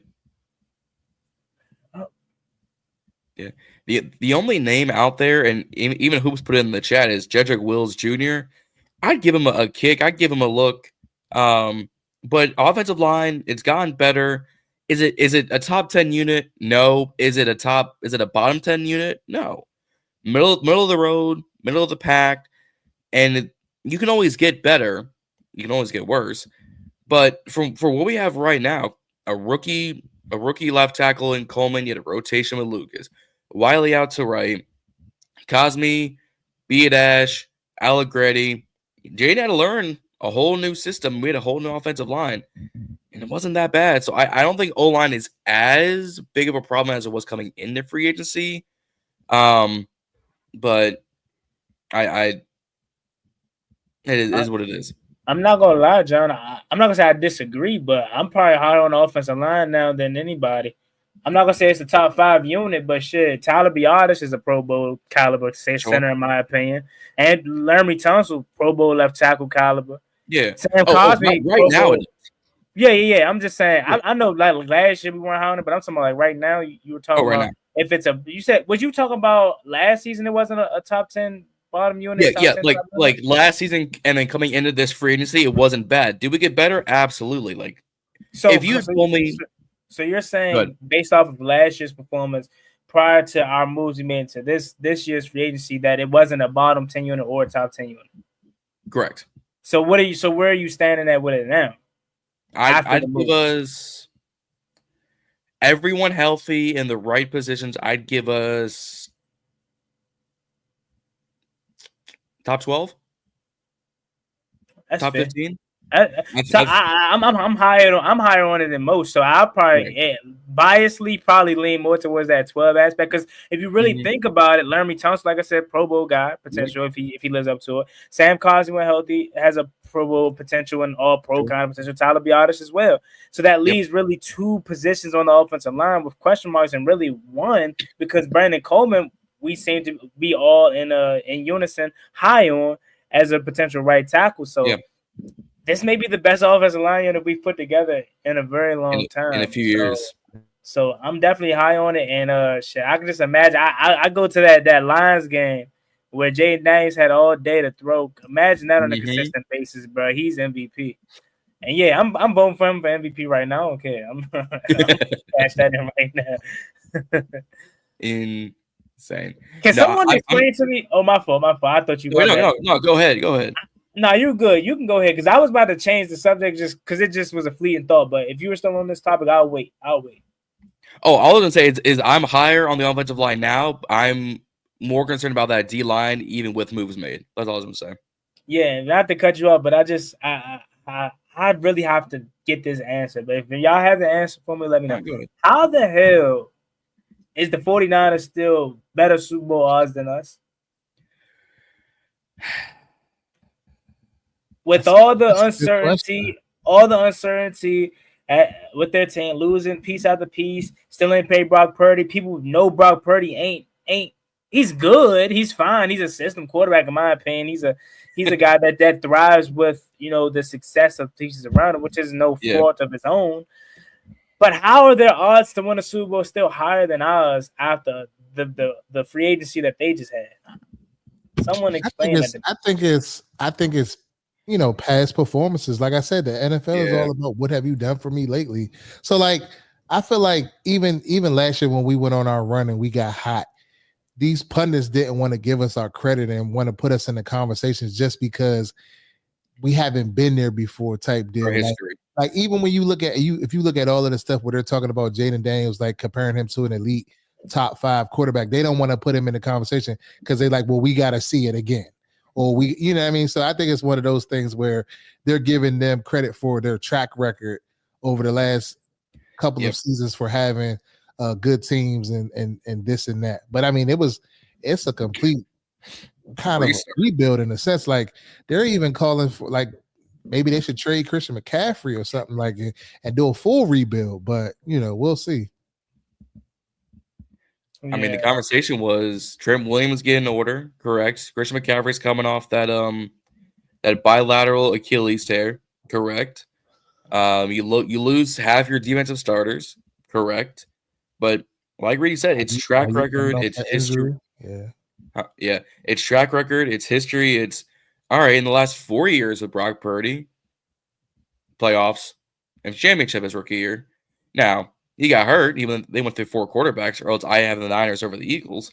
Yeah. The only name out there, and even Hoops put it in the chat, is Jedrick Wills Jr. I'd give him a kick. I'd give him a look. But offensive line, it's gotten better. Is it a top 10 unit? No. Is it a bottom 10 unit? No. Middle of the road, middle of the pack, and you can always get better. You can always get worse. But for what we have right now, a rookie left tackle in Coleman, you had a rotation with Lucas. Wiley out to right, Cosme, Biadash, Allegretti. Jaden had to learn a whole new system. We had a whole new offensive line, and it wasn't that bad. So I don't think O-line is as big of a problem as it was coming into free agency. But it is what it is. I'm not gonna lie, John. I'm not gonna say I disagree, but I'm probably higher on the offensive line now than anybody. I'm not gonna say it's the top 5 unit, but shit, Tyler Biadasz is a Pro Bowl caliber center in my opinion, and Laramie Tunsil Pro Bowl left tackle caliber. Yeah, Sam Cosme right now. Yeah. I'm just saying. Yeah. I know like last year we weren't high on it, but I'm talking about like right now. You were talking about now. If it's you said was you talking about last season? It wasn't a top 10 bottom unit. Yeah. Like last season, and then coming into this free agency, it wasn't bad. Did we get better? Absolutely. Like, so if you told me. So you're saying based off of last year's performance prior to our moves we made to this year's free agency that it wasn't a bottom 10 unit or a top 10 unit? Correct. So where are you standing at with it now? I'd give us everyone healthy in the right positions. I'd give us top 12, top 15. I'm higher on it than most, so I'll probably biasly probably lean more towards that 12 aspect. Because if you really think about it, Laramie Tunsil, like I said, Pro Bowl guy potential if he lives up to it. Sam Cosme, when healthy, has a Pro Bowl potential and All Pro kind of potential. Tyler Biadasz as well. So that leaves really 2 positions on the offensive line with question marks, and really 1 because Brandon Coleman we seem to be all in unison high on as a potential right tackle. So. This may be the best offensive line unit we've put together in a very long time. In a few years. So I'm definitely high on it. And shit, I can just imagine. I go to that Lions game where Jaden Daniels had all day to throw. Imagine that on a consistent basis, bro. He's MVP. And yeah, I'm voting for him for MVP right now. Okay, I'm cash that in right now. Insane. Can someone explain to me? Oh, my fault. I thought you. No. Go ahead. No, you're good. You can go ahead because I was about to change the subject just because it just was a fleeting thought. But if you were still on this topic, I'll wait. Oh, all I was gonna say is I'm higher on the offensive line now. I'm more concerned about that D line, even with moves made. That's all I was gonna say. Yeah, not to cut you off, but I really have to get this answer. But if y'all have the answer for me, let me know. How the hell is the 49ers still better Super Bowl odds than us? With all the uncertainty with their team losing piece after piece, still ain't paid Brock Purdy. People know Brock Purdy ain't. He's good. He's fine. He's a system quarterback in my opinion. He's a guy that thrives with the success of pieces around him, which is no fault of his own. But how are their odds to win a Super Bowl still higher than ours after the free agency that they just had? Someone explain that. I think it's past performances. Like I said, the NFL is all about what have you done for me lately. So like, I feel like even last year when we went on our run and we got hot, these pundits didn't want to give us our credit and want to put us in the conversations just because we haven't been there before type deal. Like even when you look at if you look at all of the stuff where they're talking about Jaden Daniels, like comparing him to an elite top 5 quarterback, they don't want to put him in the conversation because they're like, well, we got to see it again. Or what I mean? So I think it's one of those things where they're giving them credit for their track record over the last couple of seasons for having good teams and this and that. But I mean, it's a complete kind of rebuild in a sense. Like they're even calling for like maybe they should trade Christian McCaffrey or something like it and do a full rebuild. But we'll see. I mean, the conversation was Trent Williams getting order, correct? Christian McCaffrey's coming off that bilateral Achilles tear, correct? You lose half your defensive starters, correct? But like Reedie said, it's track record, it's history. Yeah, It's track record, it's history. It's all right. In the last 4 years with Brock Purdy, playoffs and championship his rookie year. Now he got hurt. Even they went through 4 quarterbacks, or else I have the Niners over the Eagles.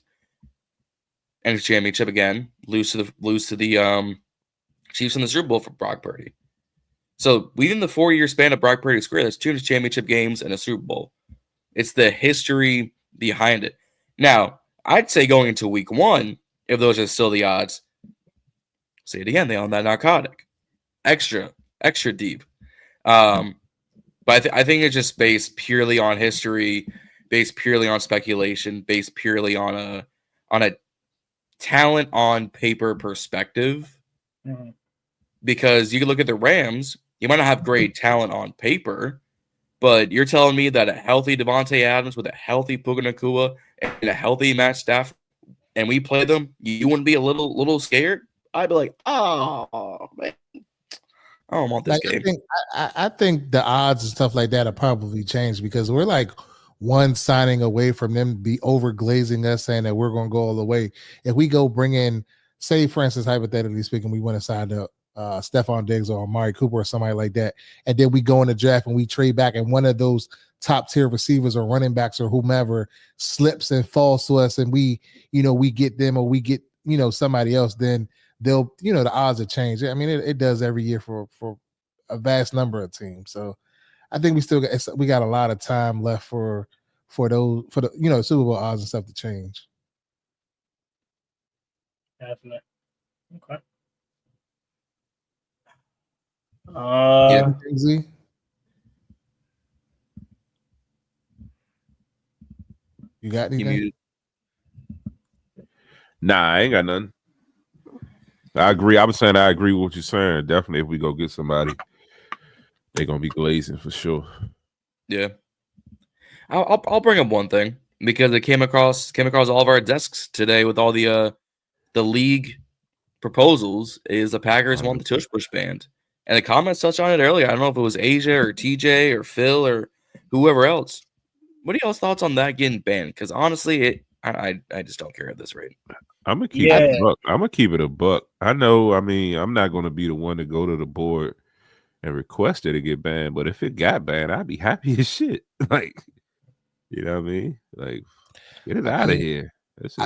And his championship again, lose to the Chiefs in the Super Bowl for Brock Purdy. So within the 4-year span of Brock Purdy's career, that's 2 championship games and a Super Bowl. It's the history behind it. Now, I'd say going into week 1, if those are still the odds, say it again, they own that narcotic. Extra deep. But I think it's just based purely on history, based purely on speculation, based purely on a talent on paper perspective. Mhm. Because you can look at the Rams, you might not have great talent on paper, but you're telling me that a healthy Devontae Adams with a healthy Puka Nacua and a healthy Matt Stafford, and we play them, you wouldn't be a little scared? I'd be like, oh man, I don't want this game. I think the odds and stuff like that are probably changed because we're like one signing away from them be over glazing us saying that we're going to go all the way. If we go bring in, say, for instance, hypothetically speaking, we went inside the Stephon Diggs or Amari Cooper or somebody like that, and then we go in the draft and we trade back, and one of those top tier receivers or running backs or whomever slips and falls to us, and we get them or we get somebody else, then they'll the odds have changed. I mean, it does every year for a vast number of teams. So I think we got a lot of time left for the Super Bowl odds and stuff to change. Definitely. Okay. Zee? You got anything? Nah, I ain't got nothing. I agree. I was saying I agree with what you're saying. Definitely, if we go get somebody, they're gonna be glazing for sure. Yeah, I'll bring up one thing because it came across all of our desks today with all the league proposals. Is the Packers want the tush push banned, and the comments touched on it earlier. I don't know if it was Asia or TJ or Phil or whoever else. What are y'all's thoughts on that getting banned? Because honestly, I just don't care at this rate. I'm gonna keep it a buck. I'm gonna keep it a buck. I know. I mean, I'm not gonna be the one to go to the board and request it to get banned. But if it got banned, I'd be happy as shit. Like, you know what I mean? Like, get it out of here.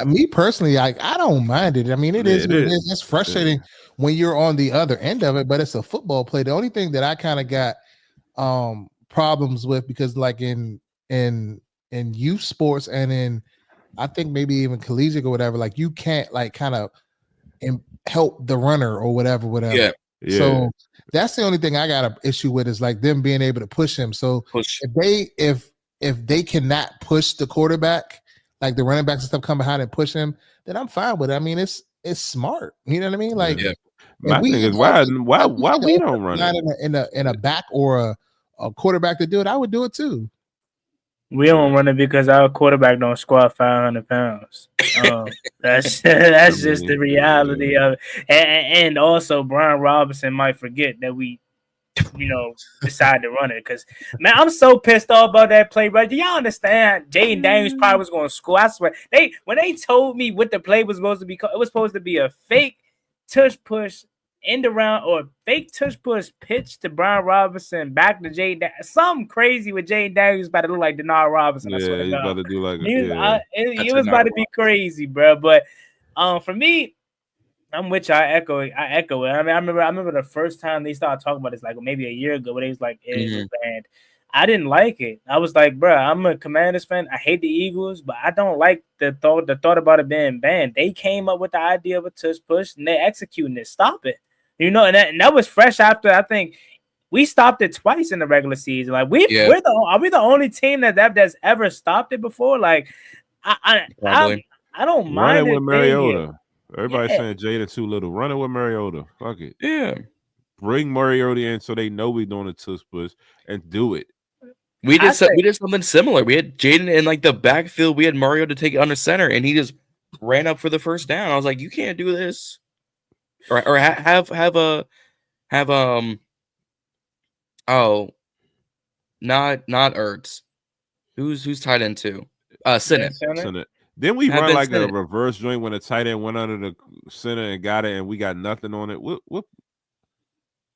Me personally, I don't mind it. I mean, it is what it is. It's frustrating when you're on the other end of it, but it's a football play. The only thing that I kind of got problems with, because like in youth sports and in I think maybe even collegiate or whatever, like you can't like kind of help the runner or whatever. Yeah. So that's the only thing I got an issue with is like them being able to push him. So if they cannot push the quarterback, like the running backs and stuff come behind and push him, then I'm fine with it. I mean, it's smart. You know what I mean? Like, my thing is why we don't run it in a back or a quarterback to do it? I would do it too. We don't run it because our quarterback don't squat 500 pounds. That's just the reality of it. And also, Brian Robinson might forget that we, decide to run it. Because, man, I'm so pissed off about that play, bro. Do y'all understand? Jaden Daniels probably was going to score. I swear. When they told me what the play was supposed to be, it was supposed to be a fake tush push end around or fake tush push pitch to Brian Robinson back to Jaden. Something crazy with Jaden Daniels about to look like Denard Robinson. I swear he's about to do like it was about to be crazy, bro. But for me, I'm with you. I echo it. I mean, I remember the first time they started talking about this, like maybe a year ago, where they was like, it was banned. I didn't like it. I was like, bro, I'm a Commanders fan. I hate the Eagles, but I don't like the thought about it being banned. They came up with the idea of a tush push, and they're executing it. Stop it. And that was fresh after, I think, we stopped it twice in the regular season. Like are we the only team that's ever stopped it before? Like I don't mind running with Mariota. Everybody's saying Jada too little. Running with Mariota. Fuck it. Yeah. Bring Mariota in so they know we're doing a tush push and do it. We did something similar. We had Jaden in like the backfield. We had Mariota take it under center, and he just ran up for the first down. I was like, you can't do this. Or have Not Ertz. Who's tight end 2? Sinnott. Then we Have run been like a Sinnott. reverse joint when the tight end went under the center and got it, and we got nothing on it. What?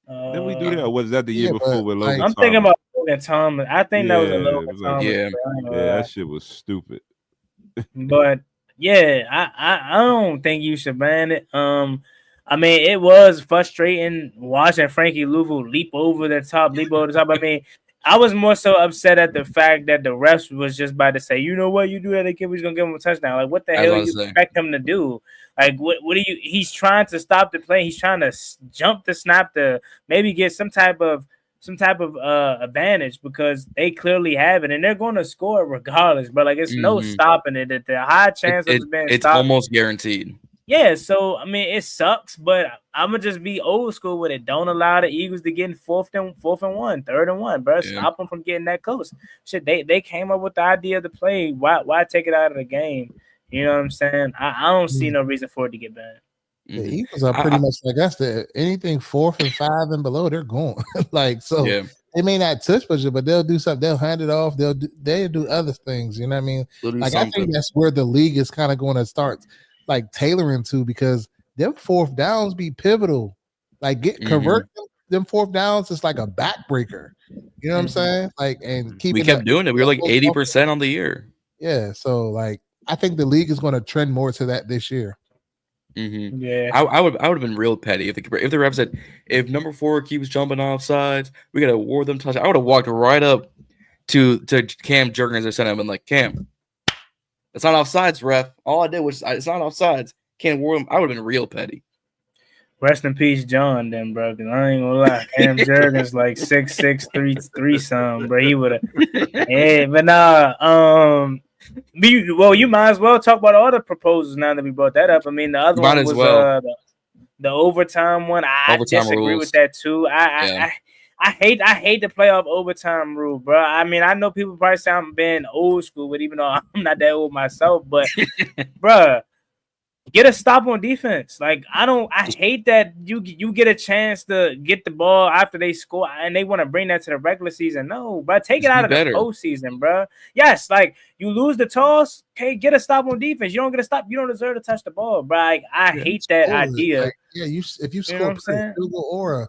Then we do that. Or was that the year before with Logan? I'm thinking about Logan Thomas. I think that was a Logan Thomas. Yeah, that shit was stupid. But yeah, I don't think you should ban it. I mean, it was frustrating watching Frankie Louvu leap over the top. I mean, I was more so upset at the fact that the refs was just about to say, you know what, you do that again, we're gonna give him a touchdown. Like, what the hell you expect him to do? Like, what do you? He's trying to stop the play. He's trying to jump the snap to maybe get some type of advantage because they clearly have it and they're going to score regardless. But like, it's no stopping it. At the high chance of it being it's stopped, almost guaranteed. Yeah, so I mean, it sucks, but I'm gonna just be old school with it. Don't allow the Eagles to get in 4th and 1, 3rd and 1, bro. Stop them from getting that close. Shit, they came up with the idea of the play. Why take it out of the game? You know what I'm saying? I don't see no reason for it to get banned. The Eagles are pretty much like us. Anything 4th and 5 and below, they're going. Like, so they may not touch budget, but they'll do something. They'll hand it off. They'll do other things. You know what I mean? Like, I think that's where the league is kind of going to start, like, tailoring to, because them 4th downs be pivotal. Like, convert them 4th downs is like a backbreaker. You know what I'm saying? Like, and we kept doing it. We were like 80% on the year. Yeah. So, like, I think the league is going to trend more to that this year. Yeah, I would have been real petty if the ref said, if number 4 keeps jumping off sides, we gotta award them touch. I would have walked right up to Cam Jurgens or something and been like, Cam, it's not offsides, ref. All I did was it's not offsides. Can't award them. I would have been real petty. Rest in peace, John. Then, bro. Cause I ain't gonna lie, Cam Jurgens like 6'6", 3 something, bro. He would have. Yeah, but nah. You might as well talk about all the proposals now that we brought that up. I mean, the other one was the overtime one. I disagree with that too. I hate the playoff overtime rule, bro. I mean, I know people probably say I'm being old school, but even though I'm not that old myself, but bro, get a stop on defense. Like, I hate that you get a chance to get the ball after they score and they want to bring that to the regular season. No, bro, take it out of the postseason, bro. Yes, like, you lose the toss, okay, get a stop on defense. You don't get a stop, you don't deserve to touch the ball, bro. Like, I hate that idea. Like, if you score a field goal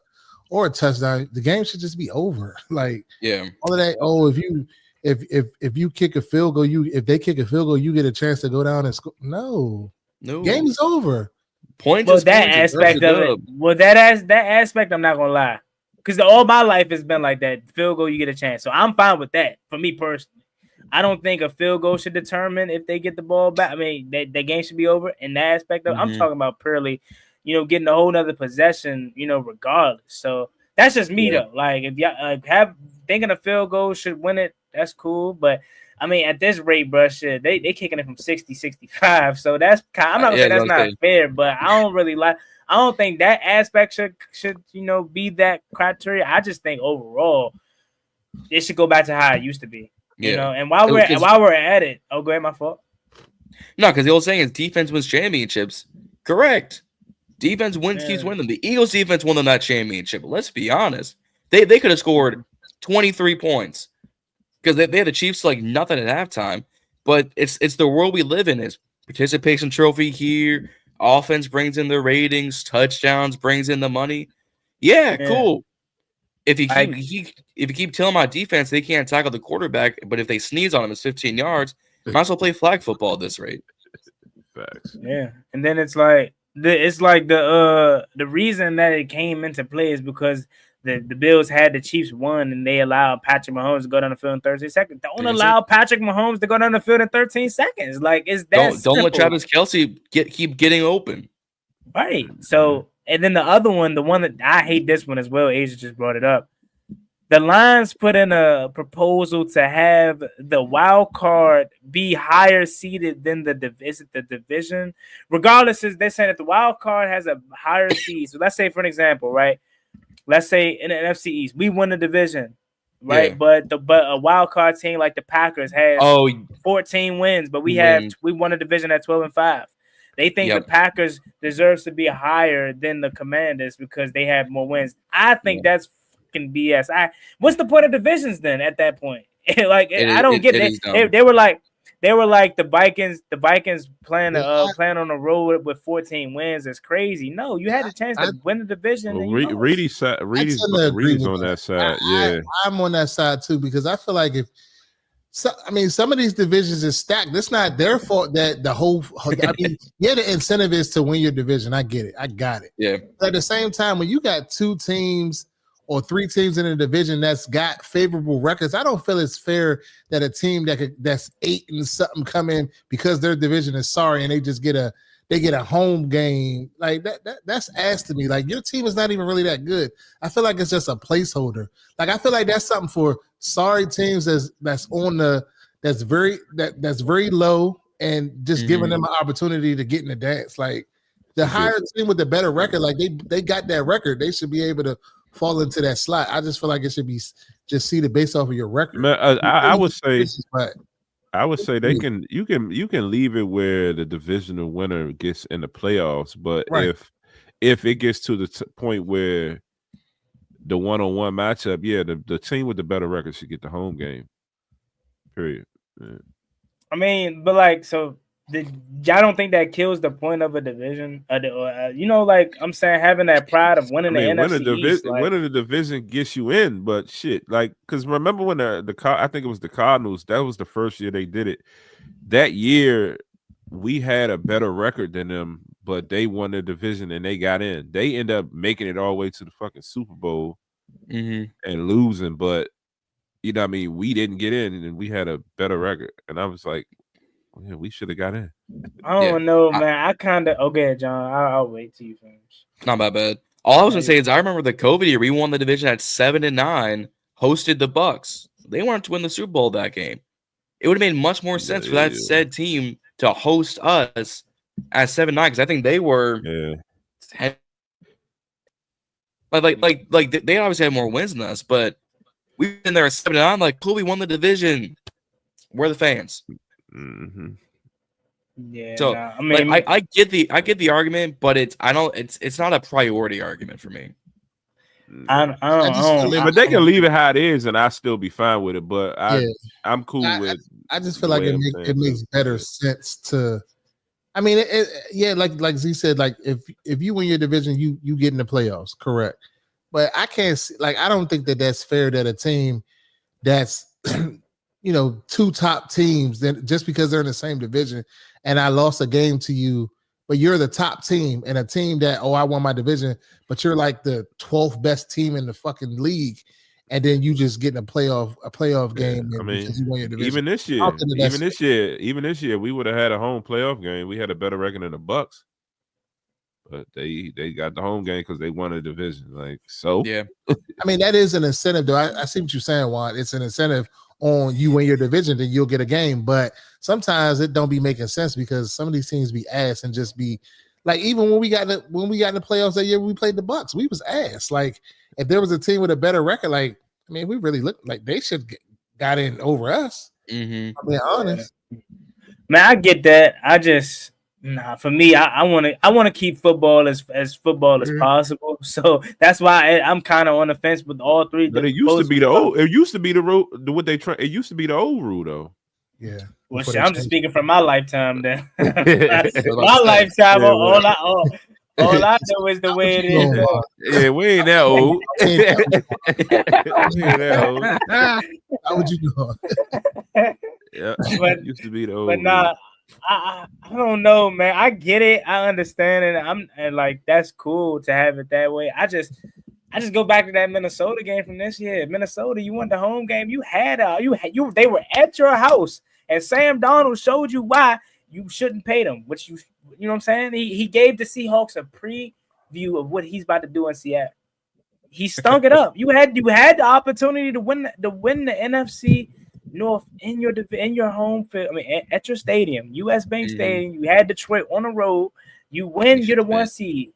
or a touchdown, the game should just be over. Like, all of that. Oh, if you kick a field goal, if they kick a field goal, you get a chance to go down and score. No, game is over. That aspect, I'm not gonna lie, because all my life has been like that. Field goal, you get a chance, so I'm fine with that. For me personally, I don't think a field goal should determine if they get the ball back. I mean, the game should be over in that aspect. I'm talking about purely, getting a whole nother possession, regardless. So that's just me though. Like, if y'all thinking a field goal should win it, that's cool. But I mean, at this rate, bro, shit, they kicking it from 60, 65. So that's I'm not gonna say that's not fair, but I don't really like. I don't think that aspect should be that criteria. I just think overall it should go back to how it used to be. And while we're at it, go ahead, my fault. No, because the old saying is defense wins championships. Correct. Defense keeps winning them. The Eagles defense won them that championship. But let's be honest. They could have scored 23 points. Because they had the Chiefs like nothing at halftime. But it's the world we live in. Is participation trophy here. Offense brings in the ratings. Touchdowns brings in the money. Yeah. Cool. If you keep telling my defense they can't tackle the quarterback, but if they sneeze on him, it's 15 yards. Might as well play flag football at this rate. Facts. Yeah, and then it's like the reason that it came into play is because the Bills had the Chiefs won and they allowed Patrick Mahomes to go down the field in 13 seconds. Don't allow Patrick Mahomes to go down the field in 13 seconds. Like, it's that don't let Travis Kelce keep getting open. Right. So. And then the other one, the one that I hate this one as well, Asia just brought it up. The Lions put in a proposal to have the wild card be higher seeded than the division. Regardless, they're saying that the wild card has a higher seed. So let's say, for an example, right? Let's say in the NFC East, we won the division, right? Yeah. But a wild card team like the Packers has 14 wins, but we won a division at 12-5. They think the Packers deserves to be higher than the Commanders because they have more wins. I think that's fucking BS. What's the point of divisions then at that point? Like I don't get it. They were like the Vikings. The Vikings playing on the road with 14 wins is crazy. No, you had a chance to win the division. Well, and you Reedie's on that side. I'm on that side too because I feel like some of these divisions is stacked. It's not their fault that the whole. The incentive is to win your division. I get it. I got it. Yeah. But at the same time, when you got 2 teams or 3 teams in a division that's got favorable records, I don't feel it's fair that a team that's 8 and something come in because their division is sorry and they just get a home game like that. That's ass to me. Like your team is not even really that good. I feel like it's just a placeholder. Like I feel like that's something for sorry teams that's very low and just giving them an opportunity to get in the dance. Like the higher team with the better record, like they got that record, they should be able to fall into that slot. I just feel like it should be just seeded based off of your record. Man, I would say they can. You can leave it where the divisional winner gets in the playoffs, but if it gets to the point where the one-on-one matchup, the team with the better record should get the home game. Period. Yeah. I mean, but like, so I don't think that kills the point of a division. Like I'm saying, having that pride of winning the NFC East, winning the division gets you in, but shit, like, because remember when I think it was the Cardinals, that was the first year they did it. That year, we had a better record than them, but they won the division and they got in. They end up making it all the way to the fucking Super Bowl and losing, but you know what I mean? We didn't get in and we had a better record. And I was like, yeah, we should have got in. I don't know, man. I kind of okay, John. I'll wait till you finish. Not my bad. All I was gonna say is I remember the COVID year. We won the division at 7-9, hosted the Bucks. They wanted to win the Super Bowl that game. It would have made much more sense for that said team to host us at 7-9 because I think they were. Like they obviously had more wins than us, but we've been there at 7-9. Like, cool, we won the division. We're the fans. Mm-hmm. Yeah. So I mean, I get the argument, but it's not a priority argument for me. But they can leave it how it is, and I still be fine with it. But I'm cool with. I just feel like it makes better sense to. I mean, like Z said, like if you win your division, you get in the playoffs, correct? But I can't see, like I don't think that's fair that a team that's 2 top teams then just because they're in the same division and I lost a game to you, but you're the top team and a team that I won my division, but you're like the 12th best team in the fucking league, and then you just get in a playoff game. I mean, because you won your division. Even this year, we would have had a home playoff game. We had a better record than the Bucks. But they got the home game because they won a division. Like, so yeah. I mean, that is an incentive, though. I see what you're saying, Juan. It's an incentive on you win your division, then you'll get a game. But sometimes it don't be making sense because some of these teams be ass and just be like, even when we got in the playoffs that year, we played the Bucks. We was ass. Like, if there was a team with a better record, like, I mean, we really looked like they should got in over us. Mm-hmm. I'm being honest. Man, I get that. I just for me, I want to keep football as football as possible. So that's why I'm kind of on the fence with all 3. But it used to be the old. It used to be the rule. What they try. It used to be the old rule, though. Yeah. Well, shit, I'm just speaking from my lifetime. Then my lifetime. All I know is the way it is. Yeah, we ain't that old. We ain't that old. How would you know? Yeah, but, used to be the old. But nah, I don't know, man. I get it. I understand it. And like that's cool to have it that way. I just go back to that Minnesota game from this year. Minnesota, you won the home game. You had they were at your house, and Sam Darnold showed you why you shouldn't pay them. Which you know what I'm saying? He gave the Seahawks a preview of what he's about to do in Seattle. He stunk it up. You had the opportunity to win the NFC North in your home field. I mean, at your stadium, US Bank Stadium. You had Detroit on the road. You win, you're the 1 seed,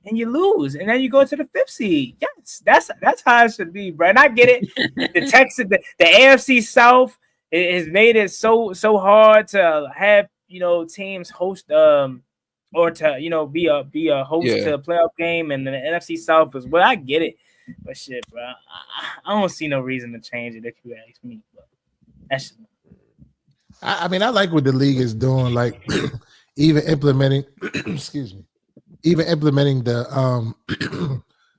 and you lose, and then you go to the 5th seed. Yes, that's how it should be, bro. And I get it. The Texas, the AFC South has made it so hard to have teams host or to be a host to a playoff game, and the NFC South as well. I get it. But shit, bro, I don't see no reason to change it if you ask me. But that's just... I mean, I like what the league is doing, like even implementing excuse me, even implementing the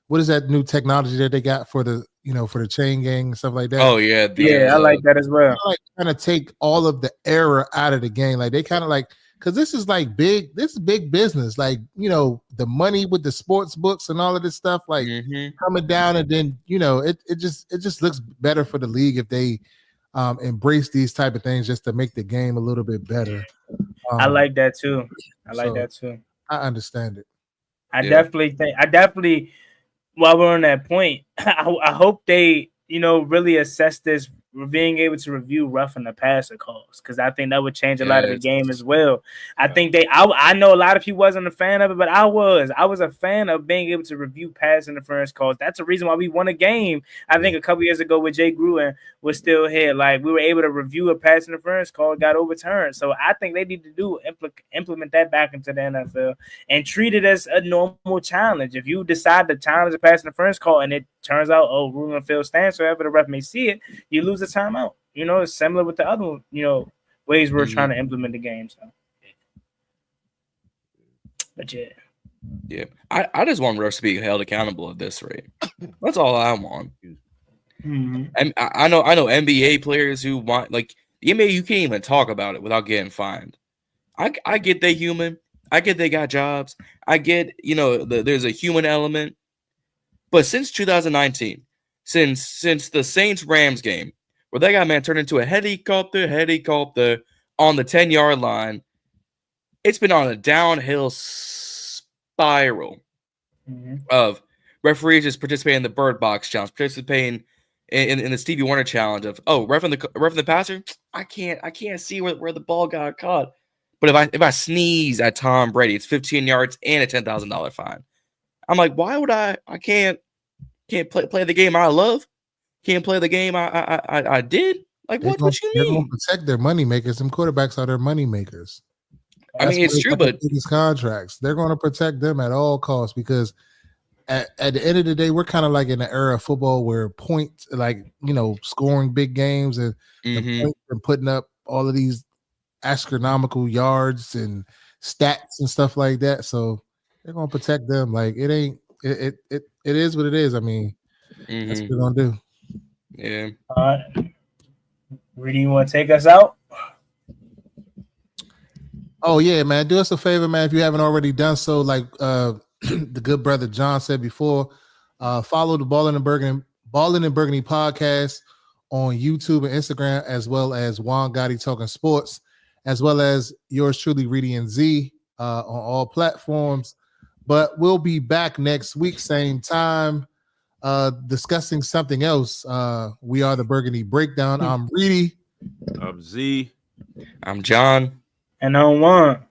what is that new technology that they got for the for the chain gang and stuff like that. Oh yeah, I like that as well. Like kind of take all of the error out of the game. Like they kind of like, because this is big business. Like, the money with the sports books and all of this stuff, like coming down, and then it just looks better for the league if they embrace these type of things just to make the game a little bit better. I like that too. I understand it. I definitely while we're on that point, I hope they really assess this, being able to review roughing the passer calls, because I think that would change a lot of the game as well. I think I know a lot of people wasn't a fan of it, but I was a fan of being able to review pass interference calls. That's the reason why we won a game. I think a couple years ago with Jay Gruden was still here. Like, we were able to review a pass interference call, got overturned. So I think they need to implement that back into the NFL and treat it as a normal challenge. If you decide to challenge a pass interference call and it turns out, rule on field stands, so however the ref may see it, you lose the timeout. It's similar with the other, ways we're trying to implement the game. So, but yeah. I just want refs to be held accountable at this rate. That's all I want. And I know NBA players who want, like, the NBA, you can't even talk about it without getting fined. I get they human. I get they got jobs. I get there's a human element. But since 2019, since the Saints-Rams game, where that guy, man, turned into a helicopter on the 10-yard line, it's been on a downhill spiral of referees just participating in the Bird Box Challenge, participating in the Stevie Wonder Challenge of, reffing the passer, I can't see where the ball got caught. But if I sneeze at Tom Brady, it's 15 yards and a $10,000 fine. I'm like, why would I can't play the game I love? Can't play the game I did? Like, what you mean? They're going to protect their money makers. Them quarterbacks are their money makers. I mean, it's true, but these contracts, they're going to protect them at all costs, because at the end of the day, we're kind of like in the era of football where points, like, scoring big games and putting up all of these astronomical yards and stats and stuff like that. So they're going to protect them. Like, it is what it is. I mean, that's what we're going to do. Yeah. All right. Reedie, you want to take us out? Oh yeah, man. Do us a favor, man. If you haven't already done so, like the good brother John said before, follow the Ballin In Burgundy podcast on YouTube and Instagram, as well as Juan Gotti Talking Sports, as well as yours truly, Reedie Zee, on all platforms. But we'll be back next week, same time, discussing something else. We are the Burgundy Breakdown. I'm Reedie. I'm Z. I'm John. And I'm Juan.